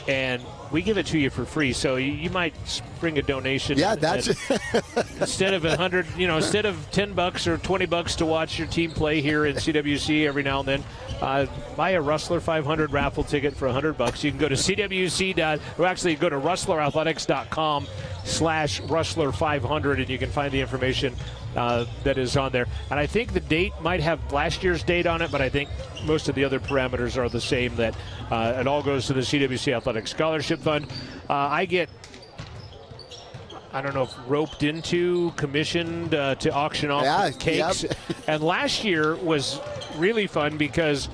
and we give it to you for free. So you might bring a donation. Yeah, that's instead of instead of $10 or $20 to watch your team play here in CWC every now and then, buy a Rustler 500 raffle ticket for $100. You can go to go to rustlerathletics.com/Rustler500, and you can find the information that is on there. And I think the date might have last year's date on it, but I think most of the other parameters are the same, that it all goes to the CWC Athletic Scholarship Fund. I get, I don't know if roped into, commissioned to auction off cakes. Yep. And last year was really fun because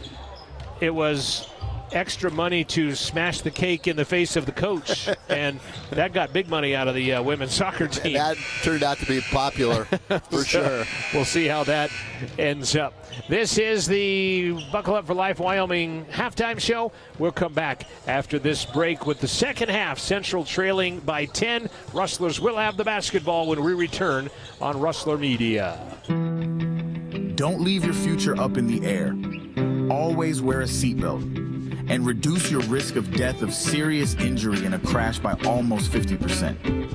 it was extra money to smash the cake in the face of the coach, and that got big money out of the women's soccer team. That turned out to be popular for sure. We'll see how that ends up. This is the Buckle Up for Life Wyoming halftime show. We'll come back after this break with the second half. Central trailing by 10. Rustlers will have the basketball when we return on Rustler Media. Don't leave your future up in the air. Always wear a seatbelt and reduce your risk of death of serious injury in a crash by almost 50%.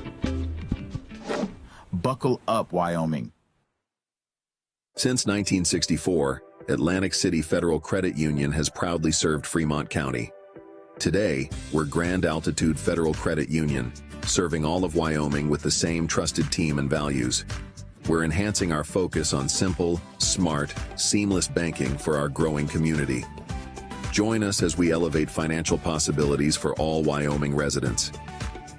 Buckle up, Wyoming. Since 1964, Atlantic City Federal Credit Union has proudly served Fremont County. Today, we're Grand Altitude Federal Credit Union, serving all of Wyoming with the same trusted team and values. We're enhancing our focus on simple, smart, seamless banking for our growing community. Join us as we elevate financial possibilities for all Wyoming residents.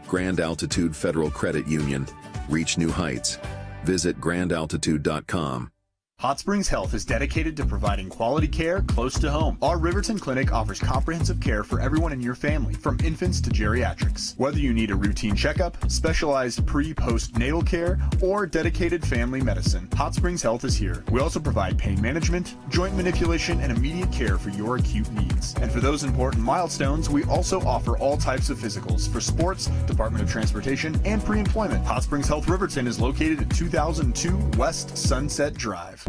Grand Altitude Federal Credit Union. Reach new heights. Visit grandaltitude.com. Hot Springs Health is dedicated to providing quality care close to home. Our Riverton Clinic offers comprehensive care for everyone in your family, from infants to geriatrics. Whether you need a routine checkup, specialized pre-post-natal care, or dedicated family medicine, Hot Springs Health is here. We also provide pain management, joint manipulation, and immediate care for your acute needs. And for those important milestones, we also offer all types of physicals for sports, Department of Transportation, and pre-employment. Hot Springs Health Riverton is located at 2002 West Sunset Drive.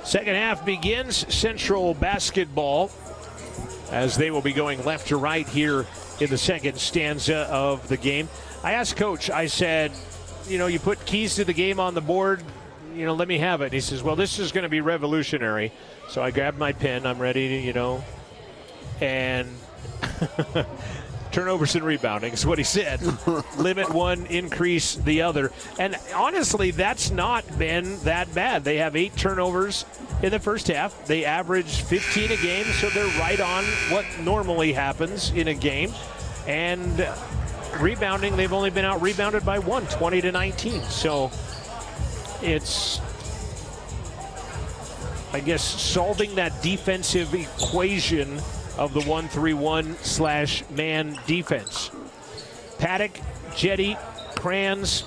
Second half begins. Central basketball, as they will be going left to right here in the second stanza of the game. I asked Coach, I said, you put keys to the game on the board, let me have it. He says, well, this is going to be revolutionary. So I grabbed my pen. I'm ready to, and turnovers and rebounding is what he said. Limit one, increase the other. And honestly, that's not been that bad. They have 8 turnovers in the first half. They average 15 a game, so they're right on what normally happens in a game. And rebounding, they've only been out-rebounded by 1, 20-19. So it's, I guess, solving that defensive equation of the 1-3-1/man defense. Paddock, Jetty, Kranz,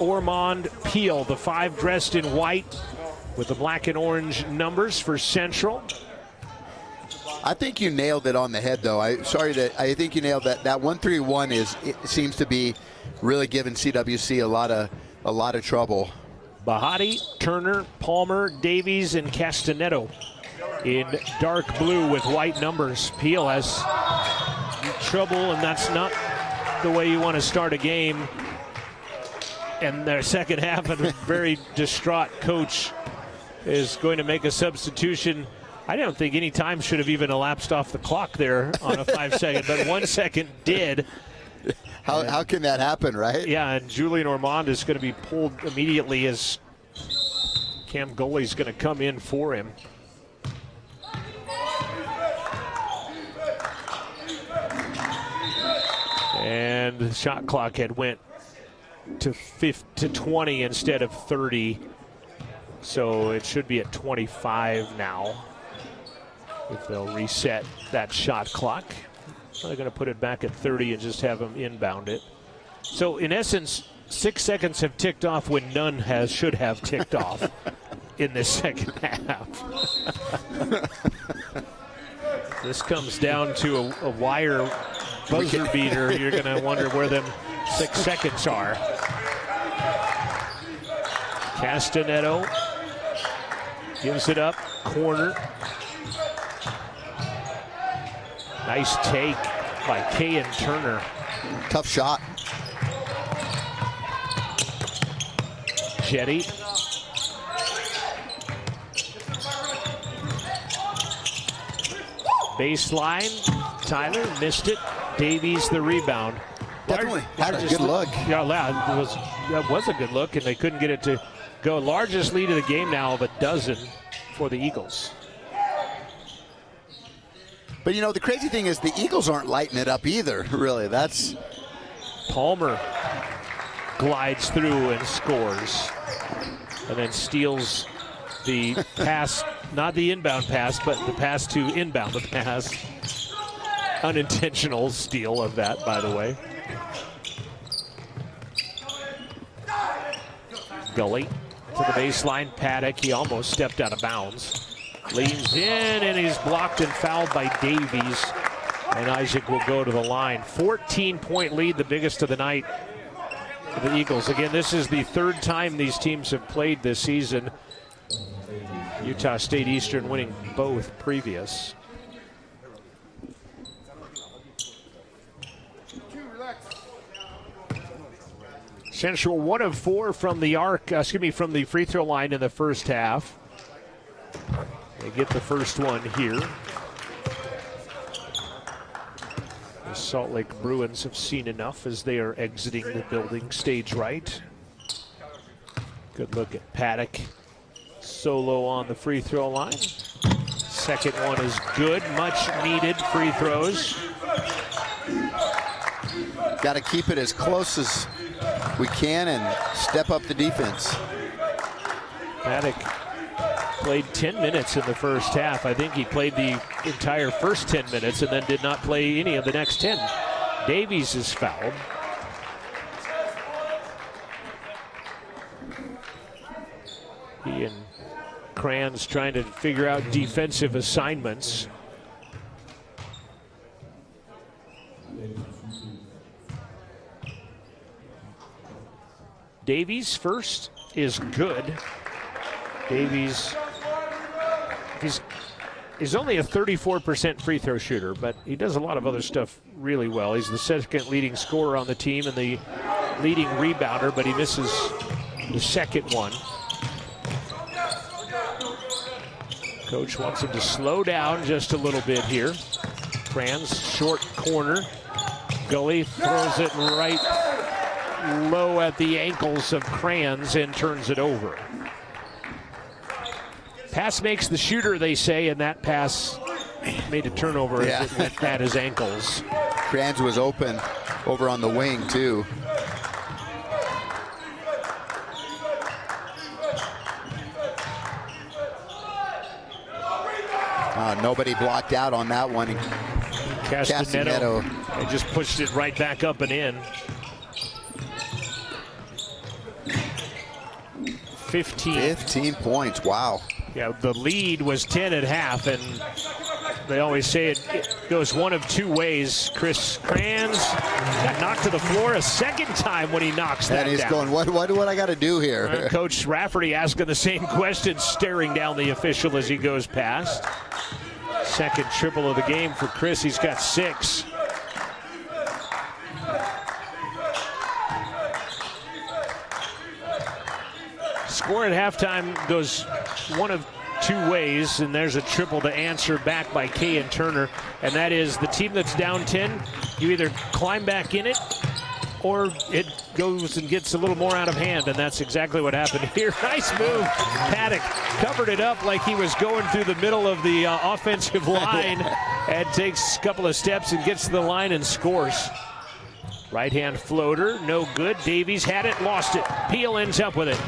Ormond, Peel, the 5 dressed in white with the black and orange numbers for Central. I think you nailed it on the head, though. I think you nailed that. That 1-3-1 seems to be really giving CWC a lot of trouble. Bahati, Turner, Palmer, Davies, and Castanetto in dark blue with white numbers. Peel has trouble, and that's not the way you want to start a game. And their second half, a very distraught coach is going to make a substitution. I don't think any time should have even elapsed off the clock there on a 5-second, but 1 second did. How can that happen, right? Yeah, and Julian Ormond is going to be pulled immediately as Cam Goley's going to come in for him. And the shot clock had went to 20 instead of 30. So it should be at 25 now if they'll reset that shot clock. They're going to put it back at 30 and just have them inbound it. So in essence, 6 seconds have ticked off when none should have ticked off in this second half. This comes down to a wire buzzer beater. You're going to wonder where them 6 seconds are. Castanetto gives it up, corner. Nice take by Kay and Turner. Tough shot. Jetty. Baseline. Tyler missed it. Davies the rebound. Definitely had a good look. Yeah, that was a good look, and they couldn't get it to go. Largest lead of the game now of 12 for the Eagles. But, you know, the crazy thing is the Eagles aren't lighting it up either, really. That's... Palmer glides through and scores. And then steals the pass, not the inbound pass, but the pass to inbound the pass. Unintentional steal of that, by the way. Gully to the baseline. Paddock, he almost stepped out of bounds. Leans in, and he's blocked and fouled by Davies. And Isaac will go to the line. 14-point lead, the biggest of the night for the Eagles. Again, this is the third time these teams have played this season. Utah State Eastern winning both previous. Central 1 of 4 from the from the free throw line in the first half. They get the first one here. The Salt Lake Bruins have seen enough as they are exiting the building stage right. Good look at Paddock. Solo on the free throw line. Second one is good. Much needed free throws. Got to keep it as close as we can and step up the defense. Paddock played 10 minutes in the first half. I think he played the entire first 10 minutes and then did not play any of the next 10. Davies is fouled. He and Kranz trying to figure out defensive assignments. Davies first is good. Davies, he's only a 34% free throw shooter, but he does a lot of other stuff really well. He's the second leading scorer on the team and the leading rebounder, but he misses the second one. Coach wants him to slow down just a little bit here. Kranz, short corner. Gully throws it right low at the ankles of Kranz and turns it over. Pass makes the shooter, they say, and that pass made a turnover as it went at his ankles. Kranz was open over on the wing, too. Nobody blocked out on that one. Castanetto. They just pushed it right back up and in. 15 points, wow. Yeah, the lead was 10 at half, and they always say it goes one of two ways. Chris Kranz got knocked to the floor a second time when he knocks that down. And he's going, what I got to do here? Coach Rafferty asking the same question, staring down the official as he goes past. Second triple of the game for Chris. He's got 6. Score at halftime goes one of two ways, and there's a triple to answer back by Kay and Turner, and that is the team that's down 10, you either climb back in it or it goes and gets a little more out of hand, and that's exactly what happened here. Nice move. Paddock covered it up like he was going through the middle of the offensive line and takes a couple of steps and gets to the line and scores. Right-hand floater, no good. Davies had it, lost it. Peel ends up with it.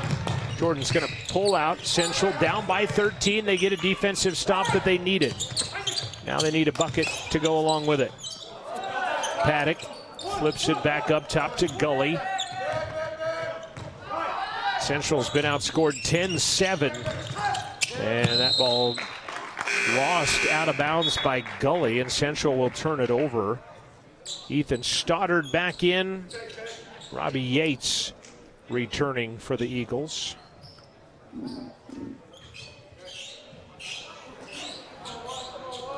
Jordan's going to pull out. Central down by 13. They get a defensive stop that they needed. Now they need a bucket to go along with it. Paddock flips it back up top to Gully. Central's been outscored 10-7. And that ball lost out of bounds by Gully, and Central will turn it over. Ethan Stoddard back in. Robbie Yates returning for the Eagles.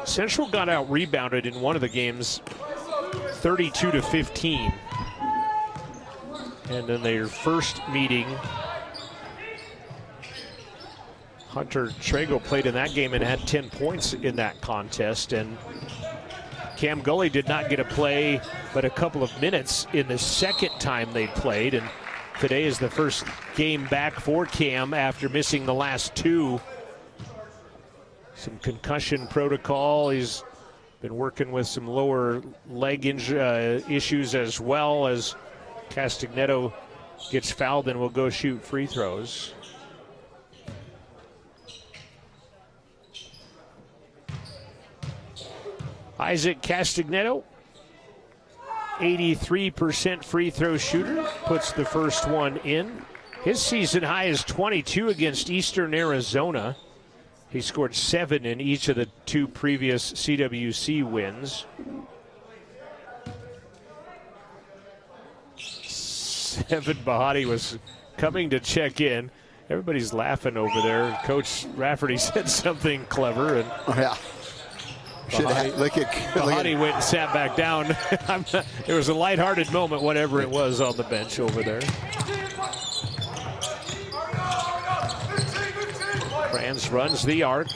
Central got out rebounded in one of the games 32-15. And in their first meeting, Hunter Trago played in that game and had 10 points in that contest. And Cam Gully did not get a play but a couple of minutes in the second time they played. And today is the first game back for Cam after missing the last two. Some concussion protocol. He's been working with some lower leg issues, as well as Castagneto gets fouled and will go shoot free throws. Isaac Castagneto, 83% free throw shooter, puts the first one in. His season high is 22 against Eastern Arizona. He scored 7 in each of the 2 previous CWC wins. Evan Bahati was coming to check in. Everybody's laughing over there. Coach Rafferty said something clever, and yeah. Bahati went and sat back down. It was a lighthearted moment, whatever it was, on the bench over there. Franz runs the arc.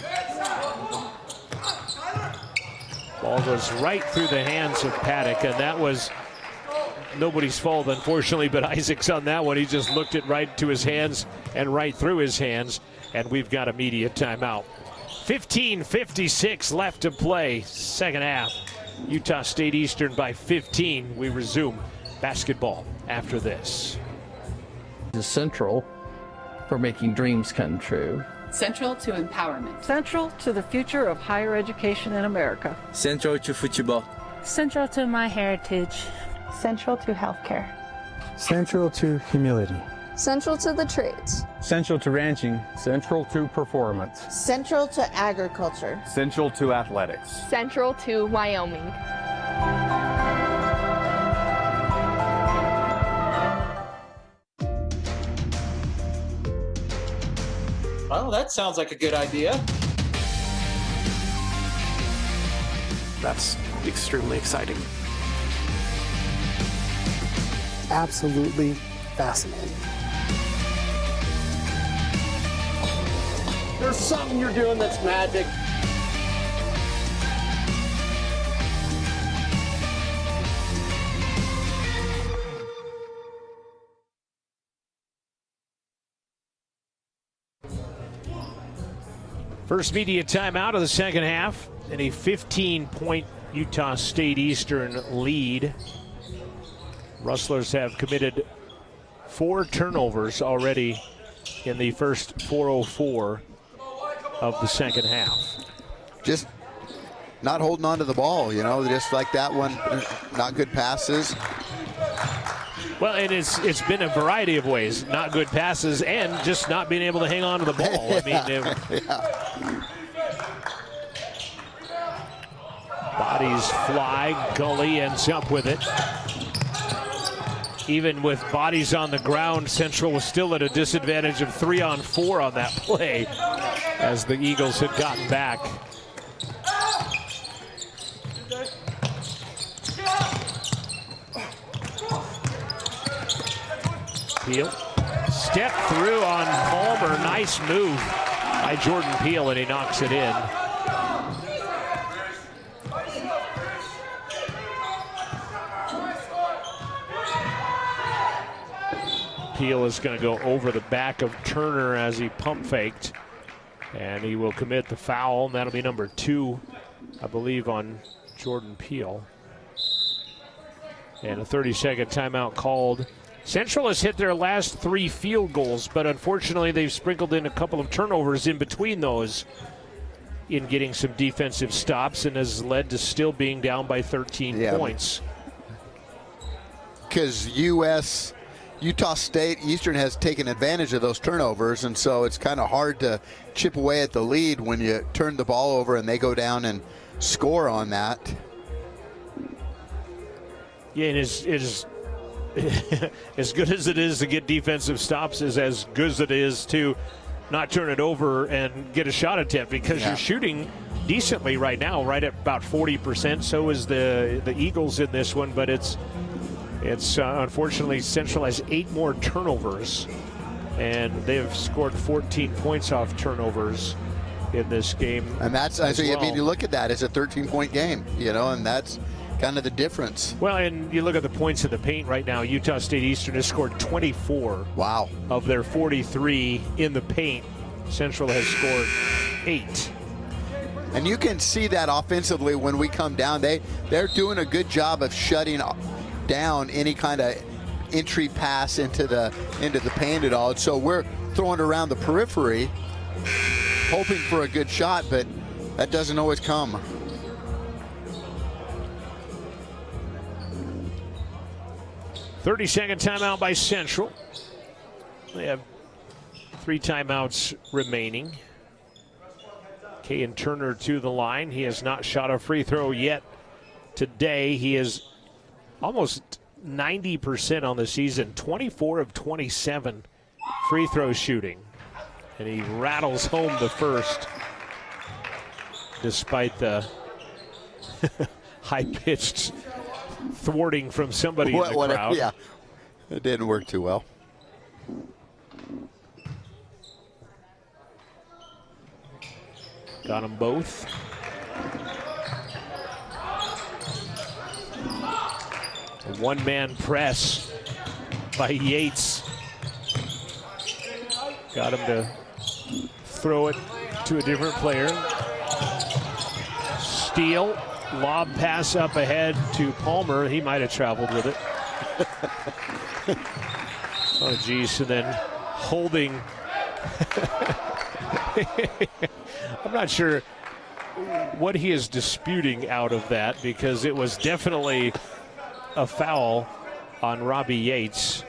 Ball goes right through the hands of Paddock, and that was nobody's fault, unfortunately, but Isaac's on that one. He just looked it right to his hands and right through his hands, and we've got immediate timeout. 15:56 left to play, second half. Utah State Eastern by 15. We resume basketball after this. Is central for making dreams come true. Central to empowerment. Central to the future of higher education in America. Central to football. Central to my heritage. Central to healthcare. Central to humility. Central to the trades. Central to ranching. Central to performance. Central to agriculture. Central to athletics. Central to Wyoming. Well, that sounds like a good idea. That's extremely exciting. Absolutely fascinating. There's something you're doing that's magic. First media timeout of the second half, and a 15-point Utah State Eastern lead. Rustlers have committed 4 turnovers already in the first 4:04 of the second half. Just not holding on to the ball, just like that one. Not good passes. Well, and it's been a variety of ways. Not good passes and just not being able to hang on to the ball. Bodies fly. Gully ends up with it. Even with bodies on the ground, Central was still at a disadvantage of 3-on-4 on that play as the Eagles had gotten back. Peel, step through on Palmer. Nice move by Jordan Peel, and he knocks it in. Peel is going to go over the back of Turner as he pump faked, and he will commit the foul, and that'll be number 2, I believe, on Jordan Peel. And a 30-second timeout called. Central has hit their last 3 field goals, but unfortunately they've sprinkled in a couple of turnovers in between those in getting some defensive stops, and has led to still being down by 13 points. Because Utah State Eastern has taken advantage of those turnovers, and so it's kind of hard to chip away at the lead when you turn the ball over and they go down and score on that. Yeah, and it is as good as it is to get defensive stops, is as good as it is to not turn it over and get a shot attempt, because you're shooting decently right now, right at about 40%. So is the Eagles in this one, but it's unfortunately Central has 8 more turnovers, and they've scored 14 points off turnovers in this game. And that's, you look at that, it's a 13-point game, and that's kind of the difference. Well, and you look at the points in the paint right now. Utah State Eastern has scored 24. Wow. Of their 43 in the paint. Central has scored 8. And you can see that offensively when we come down. They're doing a good job of shutting down any kind of entry pass into the paint at all. And so we're throwing around the periphery, hoping for a good shot, but that doesn't always come. "30-second timeout by Central. They have 3 timeouts remaining. Kayan Turner to the line. He has not shot a free throw yet today. He is almost 90% on the season, 24 of 27 free throw shooting. And he rattles home the first despite the high-pitched thwarting from somebody in the crowd. Yeah, it didn't work too well. Got them both. A one-man press by Yates. Got him to throw it to a different player. Steal, lob pass up ahead to Palmer. He might have traveled with it. Oh, geez, and then holding. I'm not sure what he is disputing out of that, because it was definitely a foul on Robbie Yates.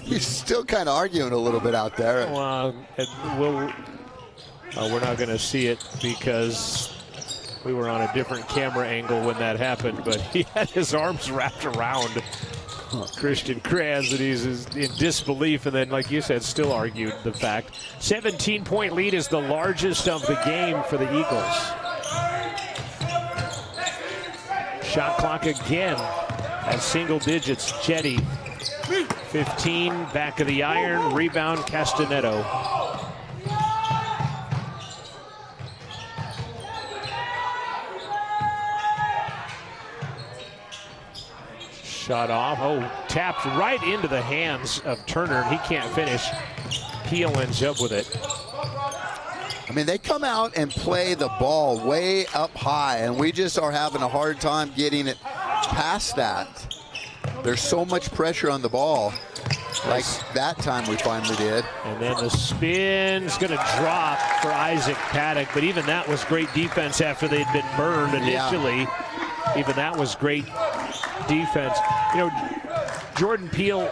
He's still kind of arguing a little bit out there. Well, we're not going to see it because we were on a different camera angle when that happened, but he had his arms wrapped around Christian Kranz, and he's in disbelief, and then, like you said, still argued the fact. 17-point lead is the largest of the game for the Eagles. Shot clock again at single digits. Chetty, 15, back of the iron, rebound Castanetto. Shot off. Oh, tapped right into the hands of Turner. He can't finish. Peel ends up with it. I mean, they come out and play the ball way up high, and we just are having a hard time getting it past that. There's so much pressure on the ball. Like that time we finally did. And then the spin's going to drop for Isaac Paddock, but even that was great defense after they'd been burned initially. Yeah. Even that was great defense. You know, Jordan Peele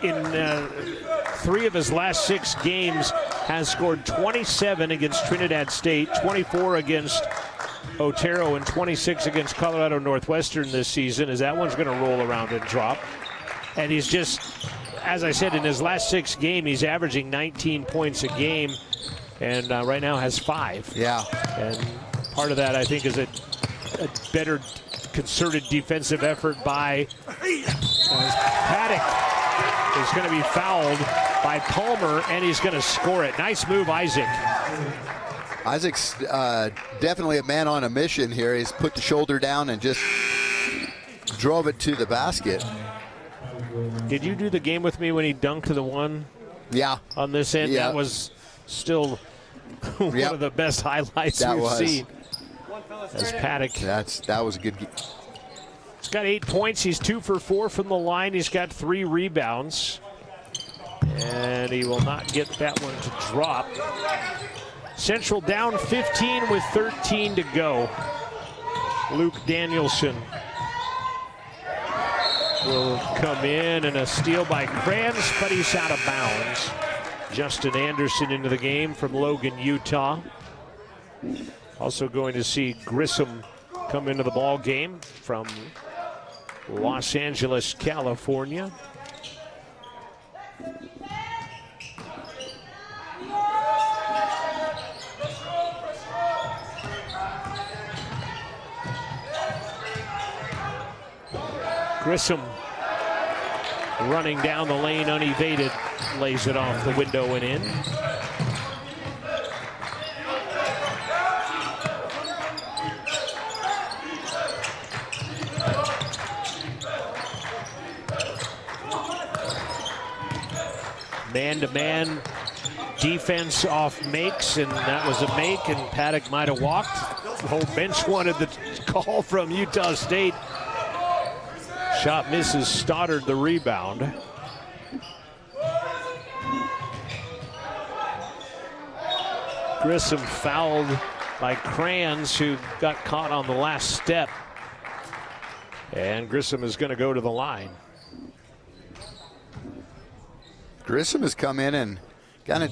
in 3 of his last 6 games has scored 27 against Trinidad State, 24 against Otero, and 26 against Colorado Northwestern this season, as that one's going to roll around and drop. And he's just, as I said, in his last 6 games, he's averaging 19 points a game, and right now has 5. Yeah. And part of that, I think, is a better concerted defensive effort by Paddock. Is going to be fouled by Palmer, and he's going to score it. Nice move, Isaac. Isaac's definitely a man on a mission here. He's put the shoulder down and just drove it to the basket. Did you do the game with me when he dunked the one? Yeah. On this end? Yeah. That was still one of the best highlights we've seen. As Paddock. That was a good game. He's got 8 points. He's 2 for 4 from the line. He's got 3 rebounds. And he will not get that one to drop. Central down 15 with 13 to go. Luke Danielson will come in, and a steal by Kranz, but he's out of bounds. Justin Anderson into the game from Logan, Utah. Also going to see Grissom come into the ball game from Los Angeles, California. Grissom running down the lane unevaded, lays it off the window and in. Man-to-man defense off makes, and that was a make, and Paddock might have walked. The whole bench wanted the call from Utah State. Shot misses. Stoddard the rebound. Grissom fouled by Kranz, who got caught on the last step. And Grissom is going to go to the line. Grissom has come in and kind of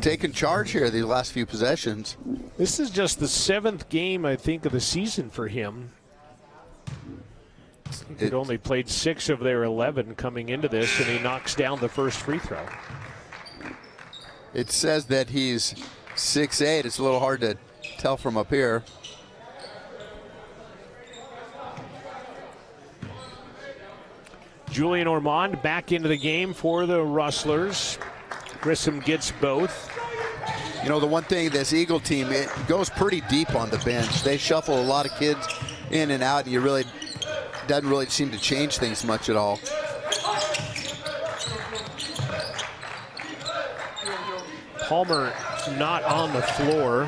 taken charge here these last few possessions. This is just the 7th game, I think, of the season for him. He'd only played 6 of their 11 coming into this, and he knocks down the first free throw. It says that he's 6'8". It's a little hard to tell from up here. Julian Ormond back into the game for the Rustlers. Grissom gets both. You know, the one thing, this Eagle team, it goes pretty deep on the bench. They shuffle a lot of kids in and out, and doesn't really seem to change things much at all. Palmer not on the floor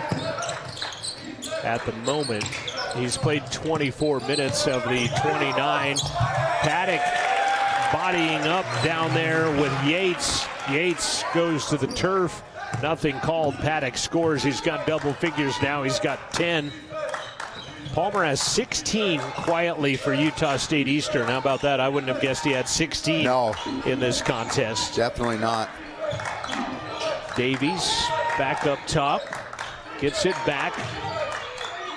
at the moment. He's played 24 minutes of the 29. Paddock bodying up down there with Yates. Yates goes to the turf. Nothing called. Paddock scores. He's got double figures now. He's got 10. Palmer has 16 quietly for Utah State Eastern. How about that? I wouldn't have guessed he had 16 in this contest. Definitely not. Davies back up top. Gets it back.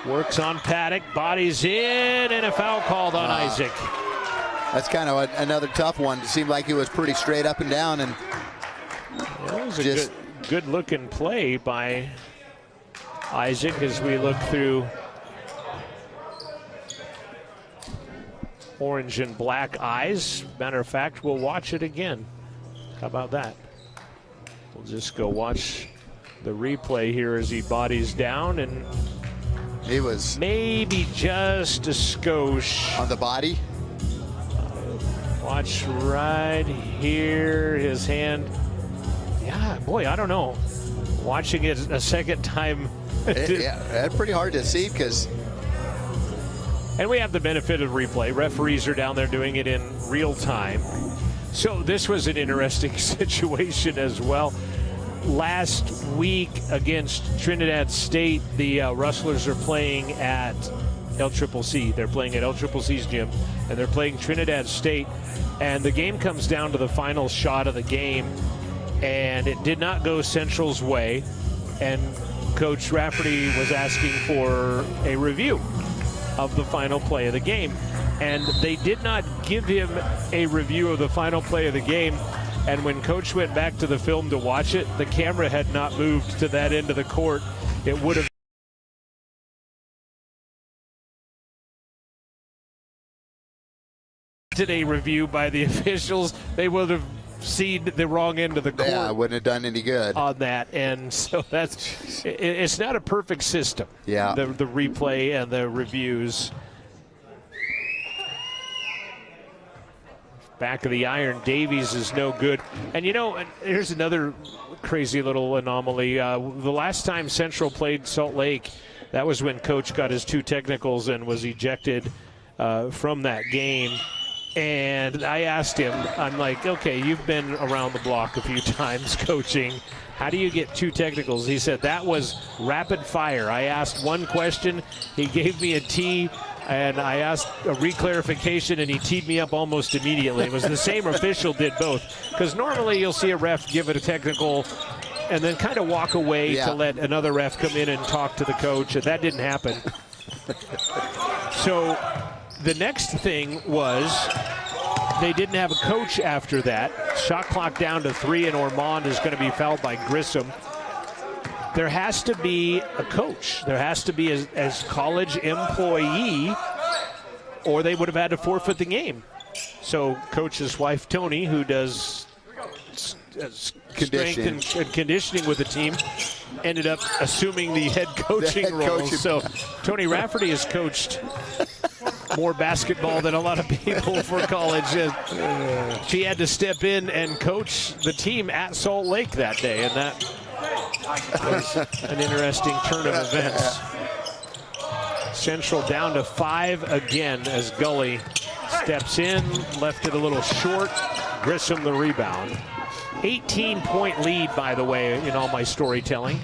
Works on Paddock. Bodies in, and a foul called on Isaac. That's kind of another tough one. It seemed like it was pretty straight up and down, and it was a good looking play by Isaac as we look through orange and black eyes. Matter of fact, we'll watch it again. How about that? We'll just go watch the replay here as he bodies down, and he was maybe just a skosh on the body. Watch right here, his hand. Yeah, boy, I don't know. Watching it a second time. That's pretty hard to see because. And we have the benefit of replay. Referees are down there doing it in real time. So this was an interesting situation as well. Last week against Trinidad State, the Rustlers are playing at LCCC. They're playing at LCCC's gym, and they're playing Trinidad State. And the game comes down to the final shot of the game, and it did not go Central's way. And Coach Rafferty was asking for a review of the final play of the game. And they did not give him a review of the final play of the game. And when Coach went back to the film to watch it, the camera had not moved to that end of the court. It would have a review by the officials. They would have seen the wrong end of the court. Yeah, wouldn't have done any good on that. And so it's not a perfect system. Yeah. The replay and the reviews. Back of the iron, Davies is no good. And you know, here's another crazy little anomaly. The last time Central played Salt Lake, that was when Coach got his 2 technicals and was ejected from that game. And I asked him, I'm like, okay, you've been around the block a few times coaching. How do you get 2 technicals? He said, that was rapid fire. I asked one question, he gave me a tee, and I asked a reclarification, and he teed me up almost immediately. It was the same official did both. Because normally you'll see a ref give it a technical and then kind of walk away to let another ref come in and talk to the coach, and that didn't happen. So the next thing was they didn't have a coach after that. Shot clock down to 3, and Ormond is going to be fouled by Grissom. There has to be a coach. There has to be as college employee, or they would have had to forfeit the game. So Coach's wife, Tony, who does strength and conditioning with the team, ended up assuming the head coaching role. So Tony Rafferty has coached more basketball than a lot of people for college. She had to step in and coach the team at Salt Lake that day, and was an interesting turn of events. Central down to 5 again as Gully steps in, left it a little short. Grissom the rebound. 18-point lead, by the way, in all my storytelling.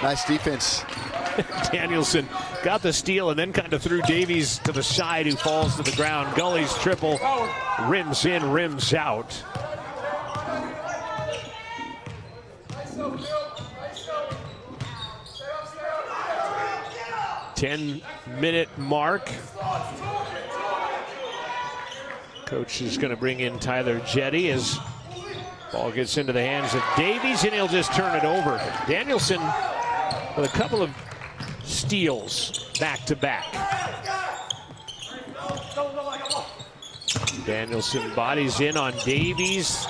Nice defense. Danielson got the steal and then kind of threw Davies to the side, who falls to the ground. Gully's triple rims in, rims out. Ten-minute mark. Coach is going to bring in Tyler Jetty as ball gets into the hands of Davies, and he'll just turn it over. Danielson with a couple of steals back-to-back. Danielson bodies in on Davies.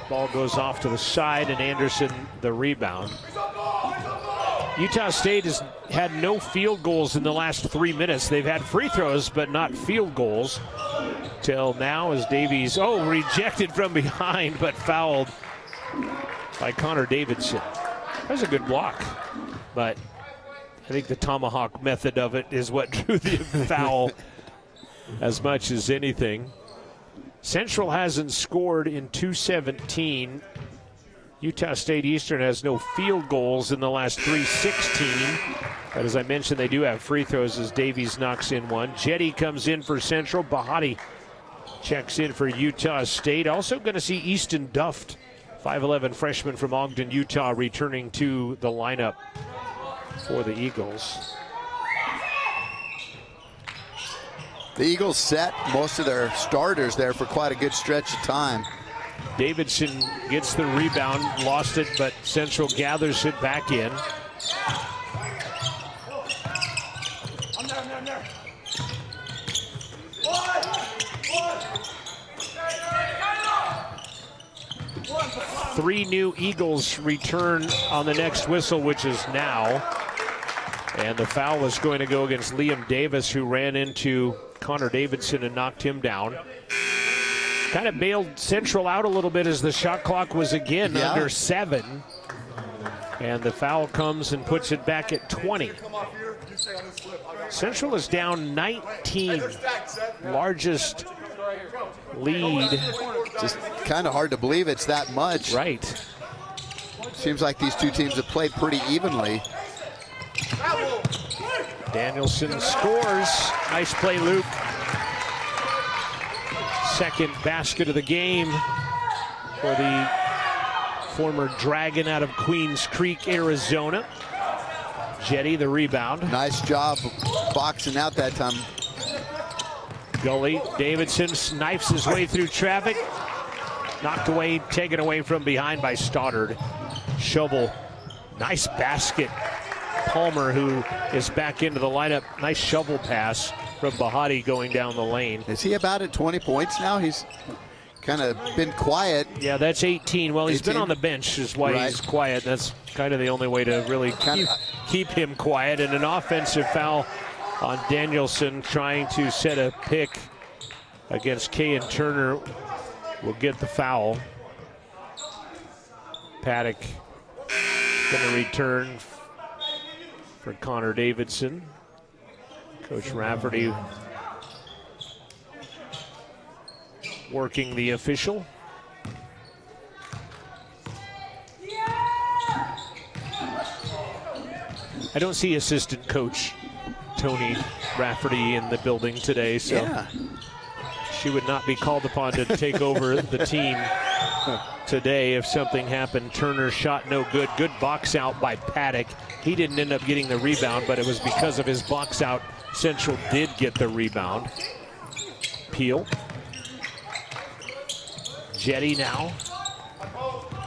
Ball goes off to the side, and Anderson the rebound. Utah State has had no field goals in the last 3 minutes. They've had free throws, but not field goals. Till now as Davies, rejected from behind, but fouled by Connor Davidson. That was a good block, but I think the tomahawk method of it is what drew the foul as much as anything. Central hasn't scored in 2:17. Utah State Eastern has no field goals in the last 3:16. But as I mentioned, they do have free throws as Davies knocks in one. Jetty comes in for Central. Bahati checks in for Utah State. Also going to see Easton Duft, 5'11" freshman from Ogden, Utah, returning to the lineup for the Eagles. The Eagles set most of their starters there for quite a good stretch of time. Davidson gets the rebound, lost it, but Central gathers it back in. Three new Eagles return on the next whistle, which is now. And the foul was going to go against Liam Davis, who ran into Connor Davidson and knocked him down. Kind of bailed Central out a little bit as the shot clock was again under 7. And the foul comes and puts it back at 20. Central is down 19, largest lead. Just kind of hard to believe it's that much. Right. Seems like these two teams have played pretty evenly. Danielson scores. Nice play, Luke. Second basket of the game for the former Dragon out of Queens Creek, Arizona. Jetty the rebound. Nice job boxing out that time. Gully, Davidson snipes his way through traffic. Knocked away, taken away from behind by Stoddard. Shovel, nice basket. Palmer, who is back into the lineup. Nice shovel pass from Bahati going down the lane. Is he about at 20 points now? He's kind of been quiet. Yeah, that's 18. Well, he's 18? Been on the bench is why he's quiet. That's kind of the only way to really keep him quiet. And an offensive foul on Danielson trying to set a pick against Kayan Turner will get the foul. Paddock going to return for Connor Davidson. Coach Rafferty working the official. I don't see assistant coach Tony Rafferty in the building today, so she would not be called upon to take over the team today if something happened. Turner shot no good. Good box out by Paddock. He didn't end up getting the rebound, but it was because of his box out. Central did get the rebound. Peel. Jetty now.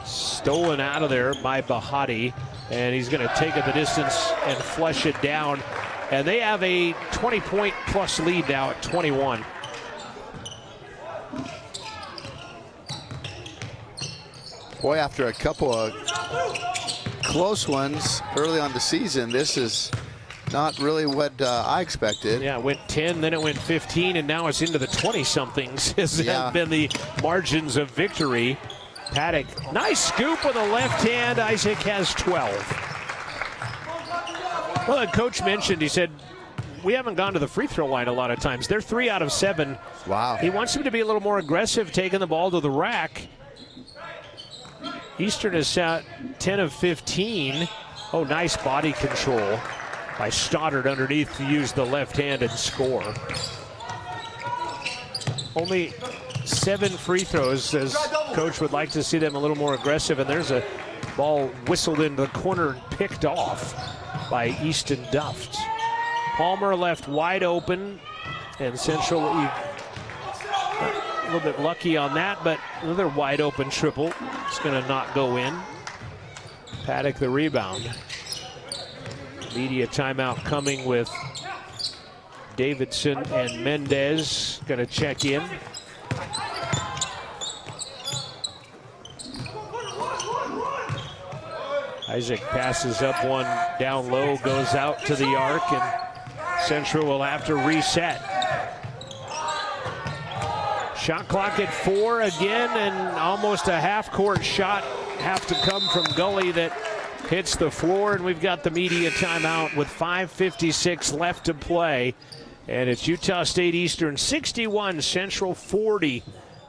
Stolen out of there by Bahati. And he's going to take it the distance and flush it down. And they have a 20-point plus lead now at 21. Boy, after a couple of close ones early on the season, this is not really what I expected. Yeah, it went 10, then it went 15, and now it's into the 20-somethings. Has been the margins of victory. Paddock, nice scoop with a left hand. Isaac has 12. Well, the coach mentioned, he said, we haven't gone to the free throw line a lot of times. They're 3 out of 7. Wow. He wants him to be a little more aggressive, taking the ball to the rack. Eastern is at 10 of 15. Oh, nice body control by Stoddard underneath to use the left hand and score. Only 7 free throws, as coach would like to see them a little more aggressive, and there's a ball whistled into the corner and picked off by Easton Duft. Palmer left wide open, and Central a little bit lucky on that, but another wide open triple. It's going to not go in. Paddock the rebound. Media timeout coming with Davidson and Mendez going to check in. Isaac passes up one down low, goes out to the arc, and Central will have to reset. Shot clock at 4 again, and almost a half-court shot have to come from Gully that hits the floor, and we've got the media timeout with 5:56 left to play. And it's Utah State Eastern 61, Central 40.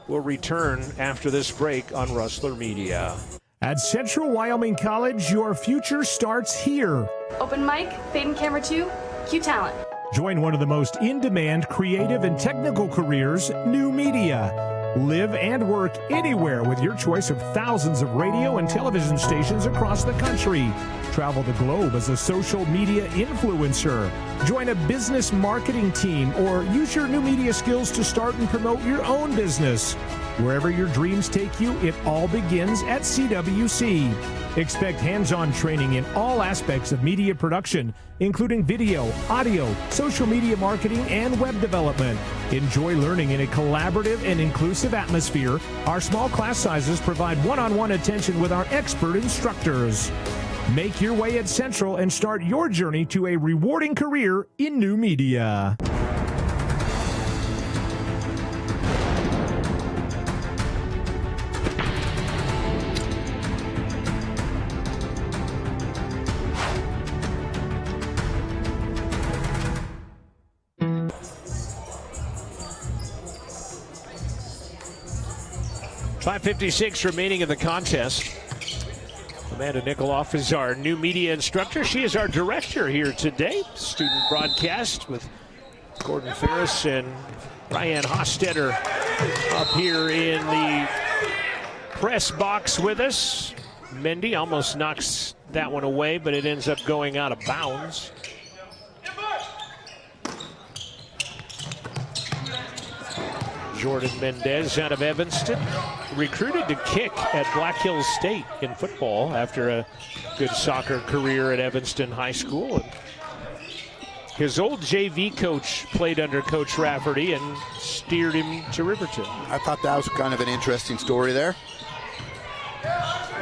We'll return after this break on Rustler Media. At Central Wyoming College, your future starts here. Open mic, fade and camera 2, Q Talent. Join one of the most in-demand creative and technical careers, new media. Live and work anywhere with your choice of thousands of radio and television stations across the country. Travel the globe as a social media influencer. Join a business marketing team or use your new media skills to start and promote your own business. Wherever your dreams take you, it all begins at CWC. Expect hands-on training in all aspects of media production, including video, audio, social media marketing, and web development. Enjoy learning in a collaborative and inclusive atmosphere. Our small class sizes provide one-on-one attention with our expert instructors. Make your way at Central and start your journey to a rewarding career in new media. .556 remaining in the contest. Amanda Nikoloff is our new media instructor. She is our director here today. Student broadcast with Gordon Ferris and Ryan Hostetter up here in the press box with us. Mendy almost knocks that one away, but it ends up going out of bounds. Jordan Mendez out of Evanston, recruited to kick at Black Hills State in football after a good soccer career at Evanston High School. And his old JV coach played under Coach Rafferty and steered him to Riverton. I thought that was kind of an interesting story there.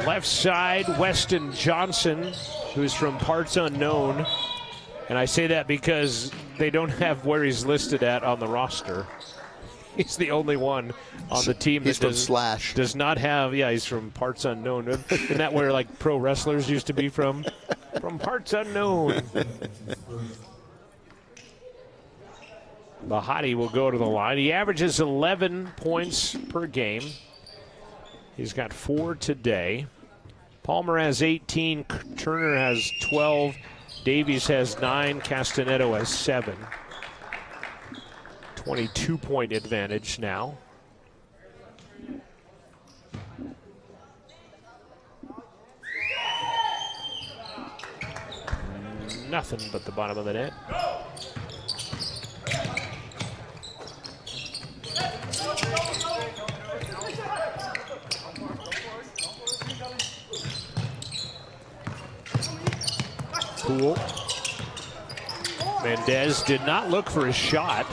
Left side, Weston Johnson, who's from parts unknown. And I say that because they don't have where he's listed at on the roster. He's the only one on the team that does not have, he's from parts unknown. Isn't that where like pro wrestlers used to be from? From parts unknown. Bahati will go to the line. He averages 11 points per game. He's got 4 today. Palmer has 18, Turner has 12, Davies has 9, Castanetto has 7. 22-point advantage now. Nothing but the bottom of the net. Poole. Mendez did not look for his shot.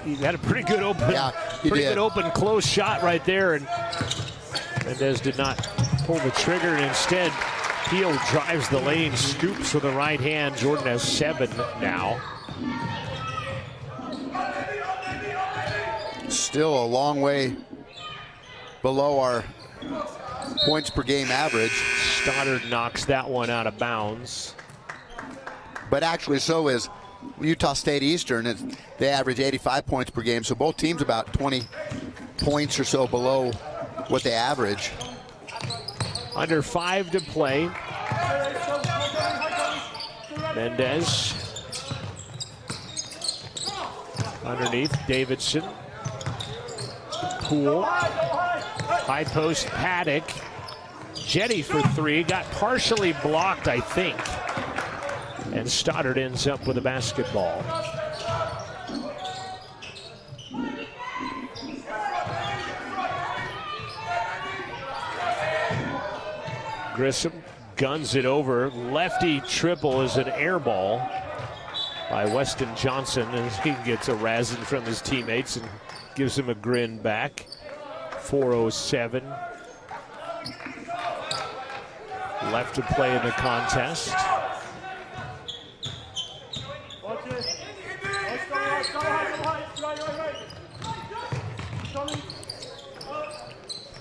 He had a pretty good open, good open close shot right there, and Mendez did not pull the trigger, and instead Peel drives the lane, scoops with the right hand. Jordan has 7 now. Still a long way below our points per game average. Stoddard knocks that one out of bounds. But actually so is Utah State Eastern. They average 85 points per game, so both teams about 20 points or so below what they average. Under 5 to play. Mendez. Underneath, Davidson. Poole. High post, Paddock. Jetty for 3. Got partially blocked, I think. And Stoddard ends up with a basketball. Grissom guns it over. Lefty triple is an air ball by Weston Johnson, and he gets a razzing from his teammates and gives him a grin back. 4:07 left to play in the contest.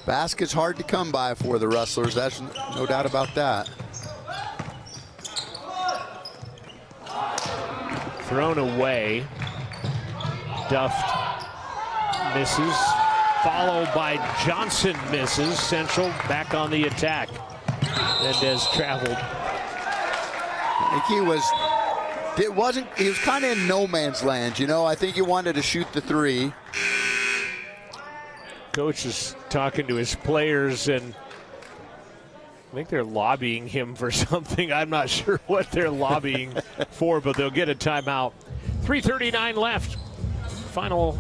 Basket's hard to come by for the Rustlers. That's no doubt about that. Thrown away. Duft misses. Followed by Johnson misses. Central back on the attack. Mendez traveled. I think he was kind of in no man's land, you know. I think he wanted to shoot the 3. Coach is talking to his players, and I think they're lobbying him for something. I'm not sure what they're lobbying for, but they'll get a timeout. 3:39 left. Final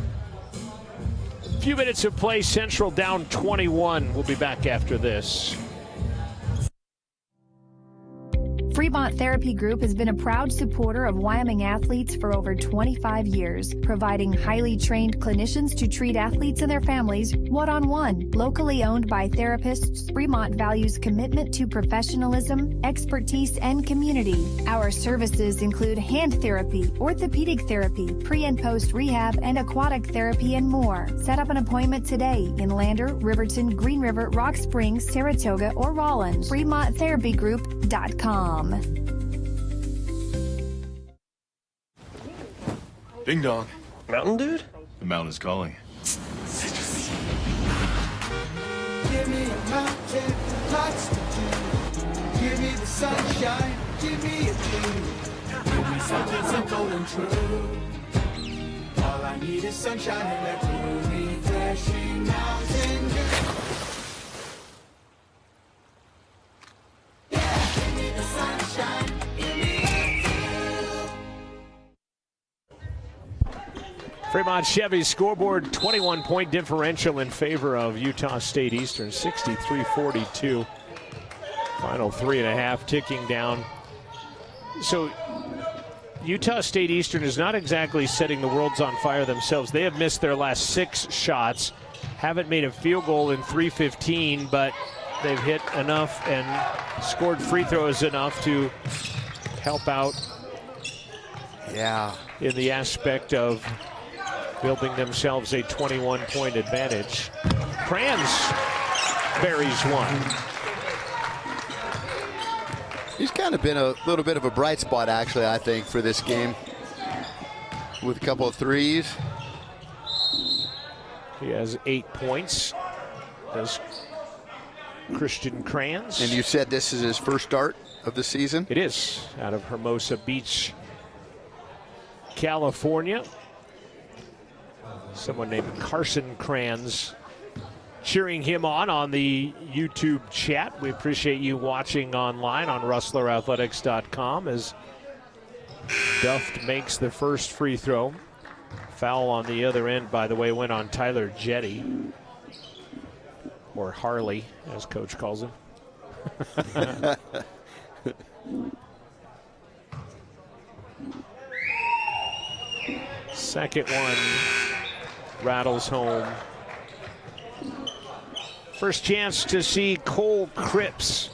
few minutes of play. Central down 21. We'll be back after this. Fremont Therapy Group has been a proud supporter of Wyoming athletes for over 25 years, providing highly trained clinicians to treat athletes and their families one-on-one. Locally owned by therapists, Fremont values commitment to professionalism, expertise, and community. Our services include hand therapy, orthopedic therapy, pre- and post-rehab, and aquatic therapy, and more. Set up an appointment today in Lander, Riverton, Green River, Rock Springs, Saratoga, or Rollins. FremontTherapyGroup.com. Ding dong. Mountain dude? The mountain is calling. Give me a mountain, lots to do. Give me the sunshine, give me a dream. Give me something simple and true. All I need is sunshine and that cool, refreshing mountain dew. Yeah, give me the sunshine, give me Fremont Chevy's scoreboard, 21-point differential in favor of Utah State Eastern, 63-42. Final 3.5 ticking down. So Utah State Eastern is not exactly setting the worlds on fire themselves. They have missed their last 6 shots, haven't made a field goal in 3:15, but they've hit enough and scored free throws enough to help out. Yeah. In the aspect of building themselves a 21-point advantage. Kranz buries one. He's kind of been a little bit of a bright spot, actually, I think, for this game, with a couple of threes. He has 8 points. Does Christian Kranz. And you said this is his first start of the season? It is, out of Hermosa Beach, California. Someone named Carson Kranz cheering him on the YouTube chat. We appreciate you watching online on RustlerAthletics.com as Duft makes the first free throw. Foul on the other end, by the way, went on Tyler Jetty, or Harley, as Coach calls him. Second one rattles home. First chance to see Cole Cripps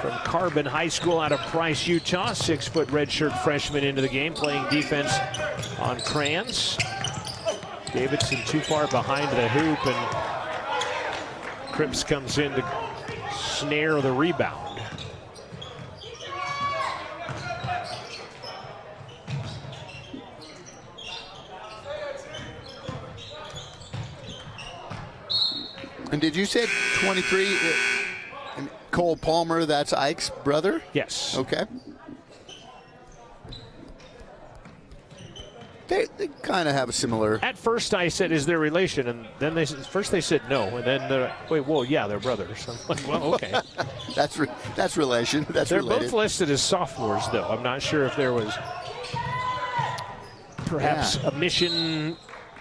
from Carbon High School out of Price, Utah. 6-foot redshirt freshman into the game, playing defense on Kranz. Davidson too far behind the hoop, and Cripps comes in to snare the rebound. And did you say 23? Cole Palmer, that's Ike's brother? Yes. Okay. They kind of have a similar. At first I said, is there relation? And then first they said no. And then they're like, wait, well, yeah, they're brothers. I'm like, well, okay. That's relation. That's They're related. both listed as sophomores, though. I'm not sure if there was perhaps a mission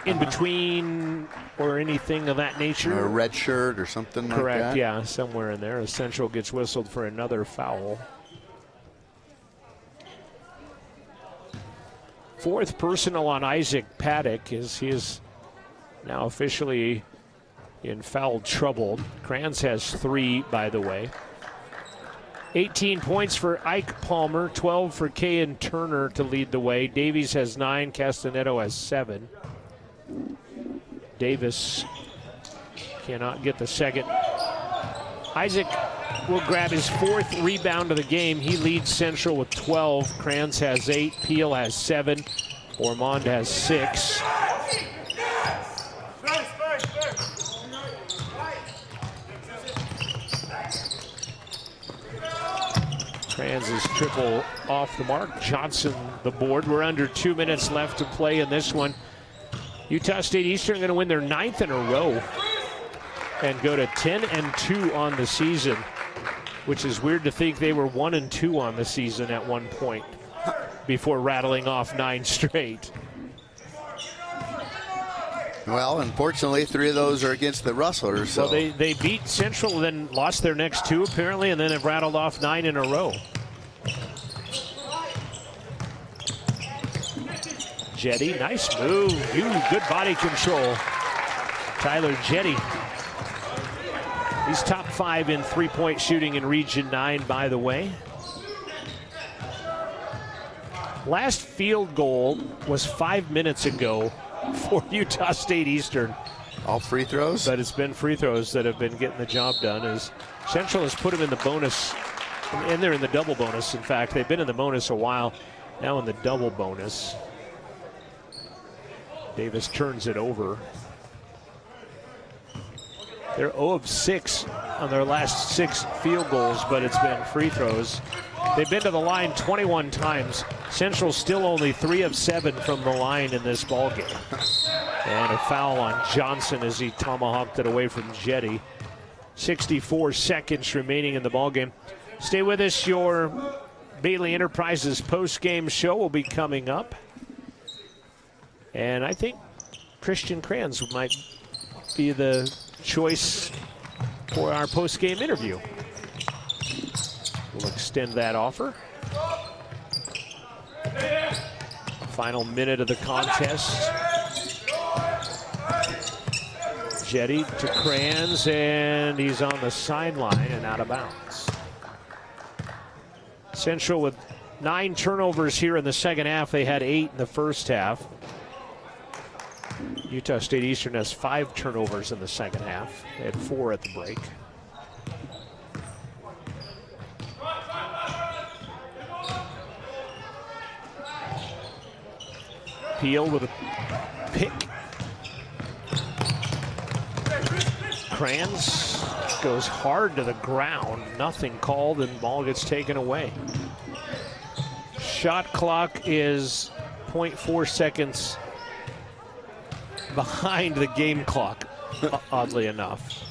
in between or anything of that nature. Or a red shirt or something like that. Correct, yeah, somewhere in there. Central gets whistled for another foul. Fourth personal on Isaac Paddock as he is now officially in foul trouble. Kranz has 3, by the way. 18 points for Ike Palmer, 12 for Kayan Turner to lead the way. Davies has 9, Castanetto has 7. Davis cannot get the second. Isaac will grab his 4th rebound of the game. He leads Central with 12. Kranz has 8. Peel has 7. Ormond has 6. Kranz's triple off the mark. Johnson the board. We're under 2 minutes left to play in this one. Utah State Eastern going to win their 9th in a row and go to 10-2 on the season, which is weird to think they were 1-2 on the season at one point before rattling off 9 straight. Well, unfortunately, 3 of those are against the Rustlers. So. Well, they beat Central, then lost their next 2 apparently, and then have rattled off 9 in a row. Jetty, nice move. Good body control. Tyler Jetty. He's top 5 in three-point shooting in Region 9, by the way. Last field goal was 5 minutes ago for Utah State Eastern. All free throws? But it's been free throws that have been getting the job done, as Central has put them in the bonus, and they're in the double bonus. In fact, they've been in the bonus a while, now in the double bonus. Davis turns it over. They're 0 of 6 on their last 6 field goals, but it's been free throws. They've been to the line 21 times. Central still only 3 of 7 from the line in this ball game. And a foul on Johnson as he tomahawked it away from Jetty. 64 seconds remaining in the ball game. Stay with us. Your Bailey Enterprises post-game show will be coming up. And I think Christian Kranz might be the choice for our post-game interview. We'll extend that offer. Final minute of the contest. Jetty to Kranz, and he's on the sideline and out of bounds. Central with 9 turnovers here in the second half. They had 8 in the first half. Utah State Eastern has 5 turnovers in the second half. They had 4 at the break. Peel with a pick. Kranz goes hard to the ground. Nothing called, and ball gets taken away. Shot clock is 0.4 seconds behind the game clock, oddly enough.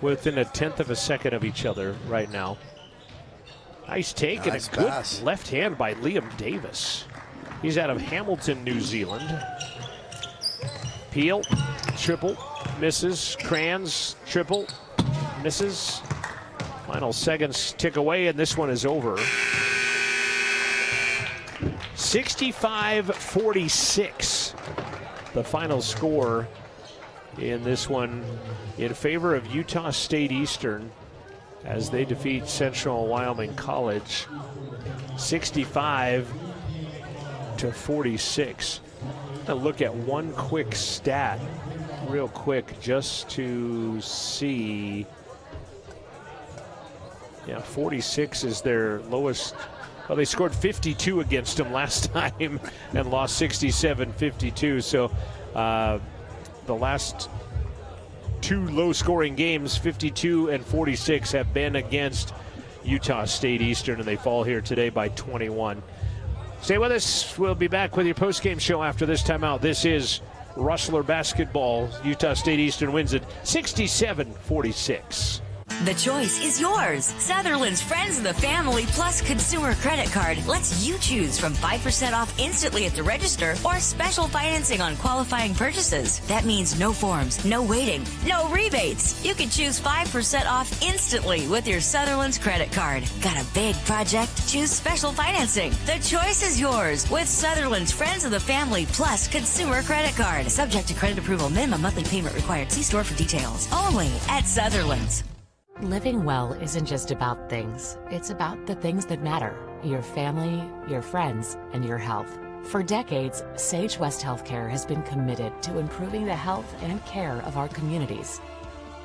Within a 1/10 of a second of each other right now. Nice take, nice and a pass. Good left hand by Liam Davis. He's out of Hamilton, New Zealand. Peel, triple, misses. Kranz, triple, misses. Final seconds tick away, and this one is over. 65-46. The final score in this one in favor of Utah State Eastern as they defeat Central Wyoming College 65-46. I'll look at one quick stat real quick just to see Yeah, 46 is their lowest. Well, they scored 52 against them last time and lost 67-52. So the last two low-scoring games, 52 and 46, have been against Utah State Eastern, and they fall here today by 21. Stay with us. We'll be back with your post-game show after this timeout. This is Rustler basketball. Utah State Eastern wins it 67-46. The choice is yours. Sutherland's Friends of the Family Plus Consumer Credit Card lets you choose from 5% off instantly at the register or special financing on qualifying purchases. That means no forms, no waiting, no rebates. You can choose 5% off instantly with your Sutherland's credit card. Got a big project? Choose special financing. The choice is yours with Sutherland's Friends of the Family Plus Consumer Credit Card. Subject to credit approval. Minimum monthly payment required. See store for details. Only at Sutherland's. Living well isn't just about things. It's about the things that matter. Your family, your friends, and your health. For decades, Sage West Healthcare has been committed to improving the health and care of our communities.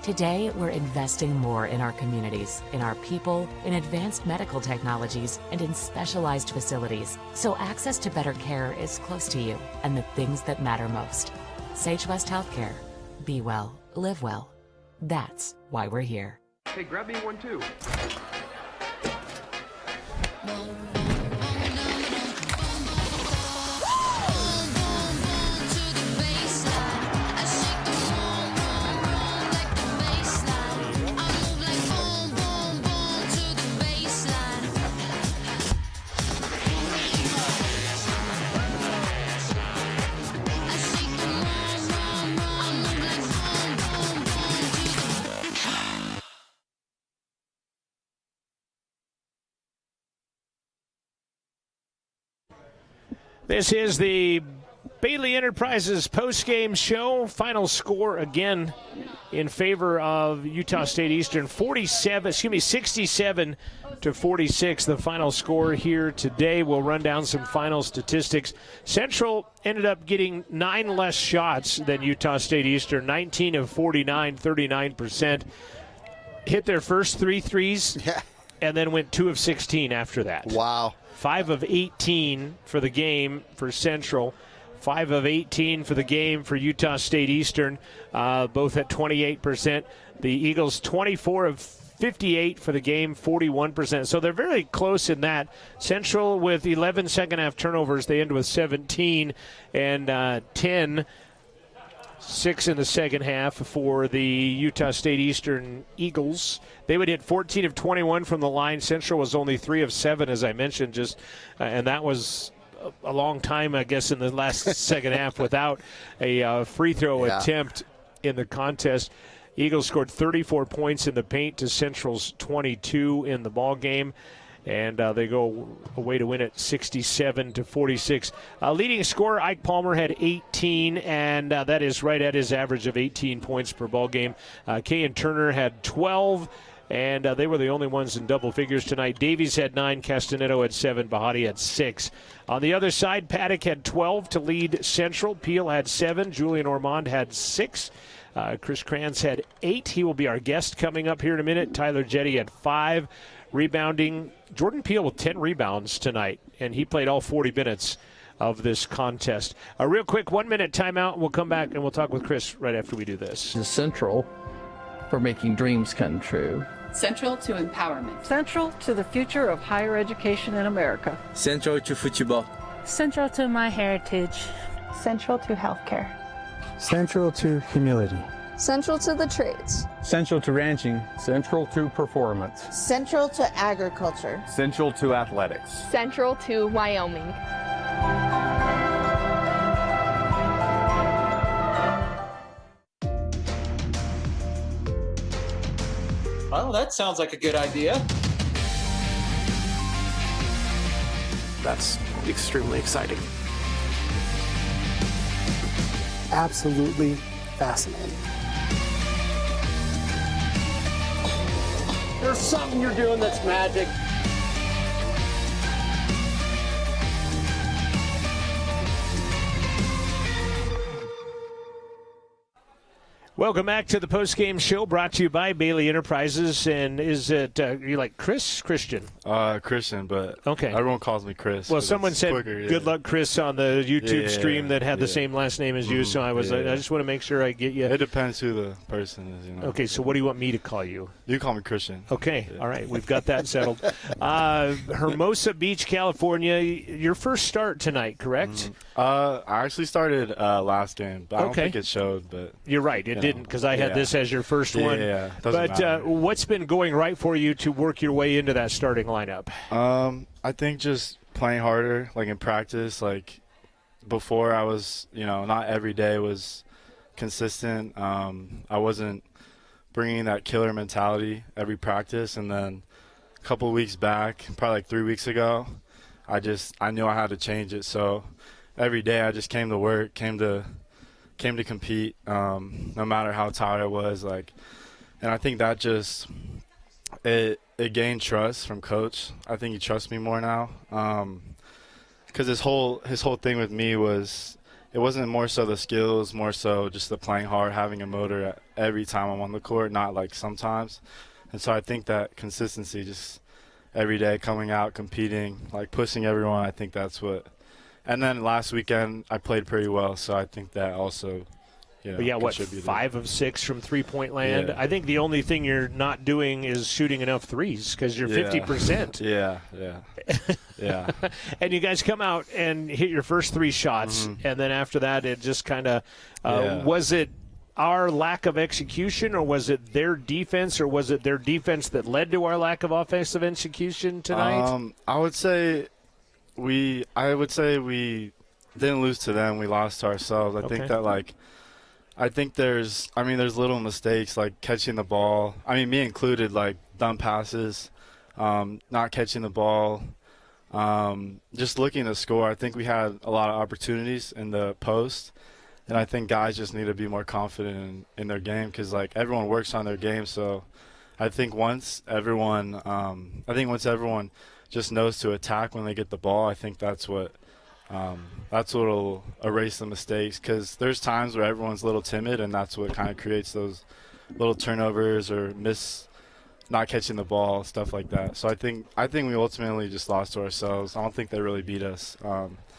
Today, we're investing more in our communities, in our people, in advanced medical technologies, and in specialized facilities, so access to better care is close to you and the things that matter most. Sage West Healthcare. Be well, live well. That's why we're here. Hey, grab me one too. This is the Bailey Enterprises post-game show. Final score again in favor of Utah State Eastern, 67-46, the final score here today. We'll run down some final statistics. Central ended up getting 9 less shots than Utah State Eastern, 19 of 49, 39%. Hit their first 3 threes and then went 2 of 16 after that. Wow. 5 of 18 for the game for Central. 5 of 18 for the game for Utah State Eastern, both at 28%. The Eagles 24 of 58 for the game, 41%. So they're very close in that. Central with 11 second-half turnovers. They end with 17 and 10. 6 in the second half for the Utah State Eastern Eagles. They would hit 14 of 21 from the line. Central was only 3 of 7, as I mentioned, and that was a long time, I guess, in the last second half without a free throw attempt in the contest. Eagles scored 34 points in the paint to Central's 22 in the ball game. And they go away to win it 67-46. Leading scorer, Ike Palmer, had 18, and that is right at his average of 18 points per ball game. Kayan Turner had 12, and they were the only ones in double figures tonight. Davies had 9, Castanetto had 7, Bahati had 6. On the other side, Paddock had 12 to lead Central. Peel had 7. Julian Ormond had 6. Chris Kranz had 8. He will be our guest coming up here in a minute. Tyler Jetty had 5. Rebounding, Jordan Peel with 10 rebounds tonight, and he played all 40 minutes of this contest. A real quick 1-minute timeout. We'll come back and we'll talk with Chris right after we do this. The Central for making dreams come true. Central to empowerment. Central to the future of higher education in America. Central to football. Central to my heritage. Central to healthcare. Central to humility. Central to the trades. Central to ranching. Central to performance. Central to agriculture. Central to athletics. Central to Wyoming. Well, that sounds like a good idea. That's extremely exciting. Absolutely fascinating. There's something you're doing that's magic. Welcome back to the post-game show brought to you by Bailey Enterprises. And is it, you like Chris? Christian? Christian, but okay. Everyone calls me Chris. Well, someone said quicker, good luck, Chris, on the YouTube stream that had the same last name as you. So I was I just want to make sure I get you. It depends who the person is, you know. Okay, so what do you want me to call you? You call me Christian. Okay, all right. We've got that settled. Hermosa Beach, California, your first start tonight, correct? I actually started last game, but I don't think it showed. But you're right, it didn't, because I had this as your first one. Yeah, but what's been going right for you to work your way into that starting lineup? I think just playing harder, like in practice. Like before, I was, not every day was consistent. I wasn't bringing that killer mentality every practice, and then a couple of weeks back, probably like 3 weeks ago, I knew I had to change it. So every day I just came to work, came to compete, no matter how tired I was. And I think that just it gained trust from coach. I think he trusts me more now, because his whole thing with me was, it wasn't more so the skills, more so just the playing hard, having a motor every time I'm on the court, not like sometimes. And so I think that consistency, just every day coming out, competing, like pushing everyone, I think that's what. And then last weekend I played pretty well, so I think that also, what, 5 of 6 from three-point land? Yeah. I think the only thing you're not doing is shooting enough threes, because you're 50%. Yeah. And you guys come out and hit your first 3 shots, and then after that it just kind of was it our lack of execution, or was it their defense, or was it their defense that led to our lack of offensive execution tonight? I would say we didn't lose to them. We lost to ourselves. I think that there's little mistakes, like catching the ball. I mean, me included, like dumb passes, not catching the ball, just looking to score. I think we had a lot of opportunities in the post, and I think guys just need to be more confident in their game, because like everyone works on their game. So I think once everyone just knows to attack when they get the ball, I think that's what'll erase the mistakes, because there's times where everyone's a little timid, and that's what kind of creates those little turnovers or not catching the ball, stuff like that. So I think we ultimately just lost to ourselves. I don't think they really beat us.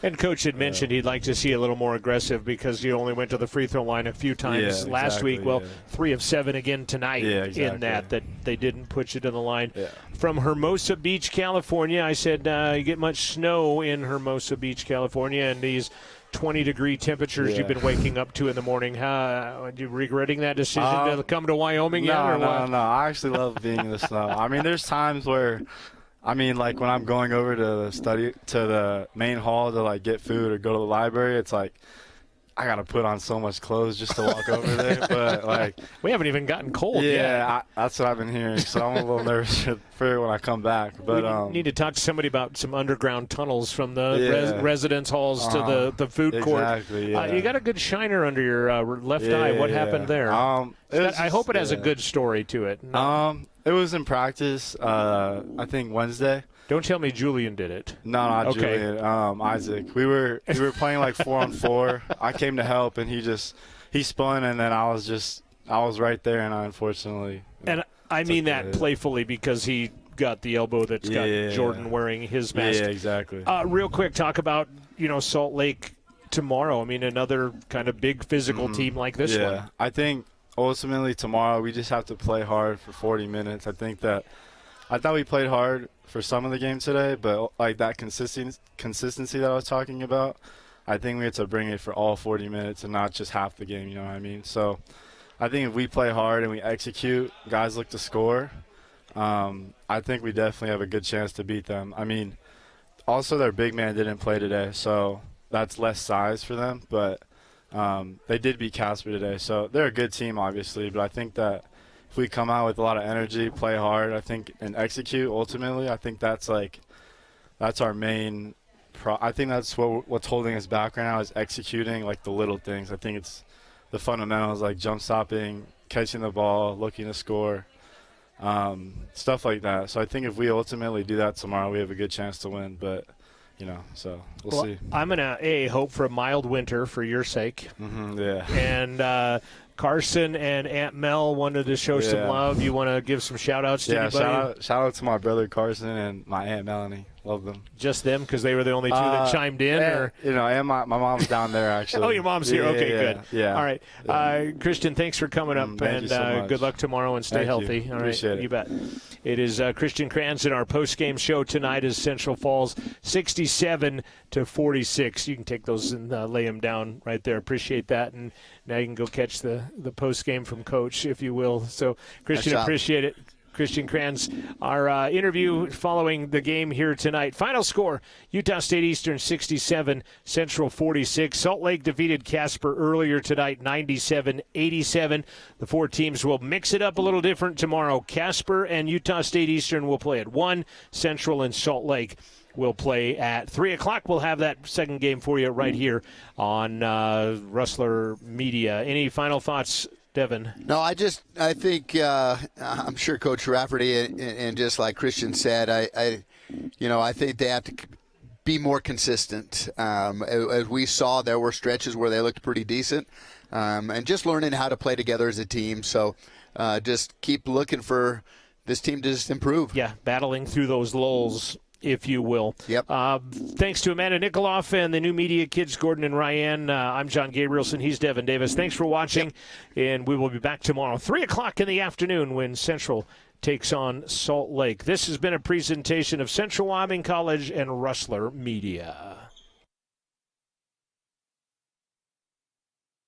And Coach had mentioned he'd like to see a little more aggressive, because you only went to the free throw line a few times last week. Well, 3 of 7 again tonight in that they didn't put you to the line. Yeah. From Hermosa Beach, California, I said, you get much snow in Hermosa Beach, California, and these 20-degree temperatures you've been waking up to in the morning. Are you regretting that decision to come to Wyoming yet? No. I actually love being in the snow. I mean, there's times where, like when I'm going over to the main hall to like get food or go to the library, it's like I got to put on so much clothes just to walk over there. But like, we haven't even gotten cold yet. Yeah, that's what I've been hearing. So I'm a little nervous for when I come back. But we need to talk to somebody about some underground tunnels from the residence halls to the food court. Exactly. Yeah. You got a good shiner under your left eye. What happened there? I hope it has a good story to it. It was in practice. I think Wednesday. Don't tell me Julian did it. No, not Julian. Isaac. We were playing like 4-on-4. I came to help, and he spun, and then I was right there, and I unfortunately. And I mean that playfully, because he got the elbow that's got Jordan wearing his mask. Yeah, exactly. Real quick, talk about Salt Lake tomorrow. I mean, another kind of big physical team like this one. Yeah, I think ultimately tomorrow we just have to play hard for 40 minutes. I thought we played hard for some of the game today, but like that consistency that I was talking about, I think we had to bring it for all 40 minutes and not just half the game, you know what I mean? So I think if we play hard and we execute, guys look to score, I think we definitely have a good chance to beat them. I mean, also their big man didn't play today, so that's less size for them, but they did beat Casper today. So they're a good team, obviously, but I think that if we come out with a lot of energy, play hard, I think, and execute ultimately, I think that's our main I think that's what's holding us back right now, is executing like the little things. I think it's the fundamentals, like jump stopping, catching the ball, looking to score, stuff like that. So I think if we ultimately do that tomorrow, we have a good chance to win. But so we'll see. I'm going to, hope for a mild winter for your sake. Yeah. And Carson and Aunt Mel wanted to show some love. You want to give some shout-outs to anybody? Shout out to my brother Carson and my Aunt Melanie. Love them. Just them because they were the only two that chimed in? Or And my mom's down there, actually. Oh, your mom's here. Okay, good. Yeah. All right. Christian, thanks for coming up. Thank you so much. Good luck tomorrow and stay healthy. You. All right. Appreciate it. You bet. It is Christian Kranz in our post-game show tonight as Central Falls 67-46. You can take those and lay them down right there. Appreciate that. And now you can go catch the post-game from Coach, if you will. So, Christian, appreciate it. Christian Kranz, our interview following the game here tonight. Final score, Utah State Eastern 67, Central 46. Salt Lake defeated Casper earlier tonight, 97-87. The four teams will mix it up a little different tomorrow. Casper and Utah State Eastern will play at 1. Central and Salt Lake will play at 3 o'clock. We'll have that second game for you right here on Rustler Media. Any final thoughts, Devin? No, I think I'm sure Coach Rafferty and just like Christian said, I think they have to be more consistent. As we saw, there were stretches where they looked pretty decent, and just learning how to play together as a team. So just keep looking for this team to just improve. Yeah, battling through those lulls, if you will. Yep. Thanks to Amanda Nikoloff and the new media kids, Gordon and Ryan. I'm John Gabrielson. He's Devin Davis. Thanks for watching, and we will be back tomorrow, 3 o'clock in the afternoon when Central takes on Salt Lake. This has been a presentation of Central Wyoming College and Rustler Media.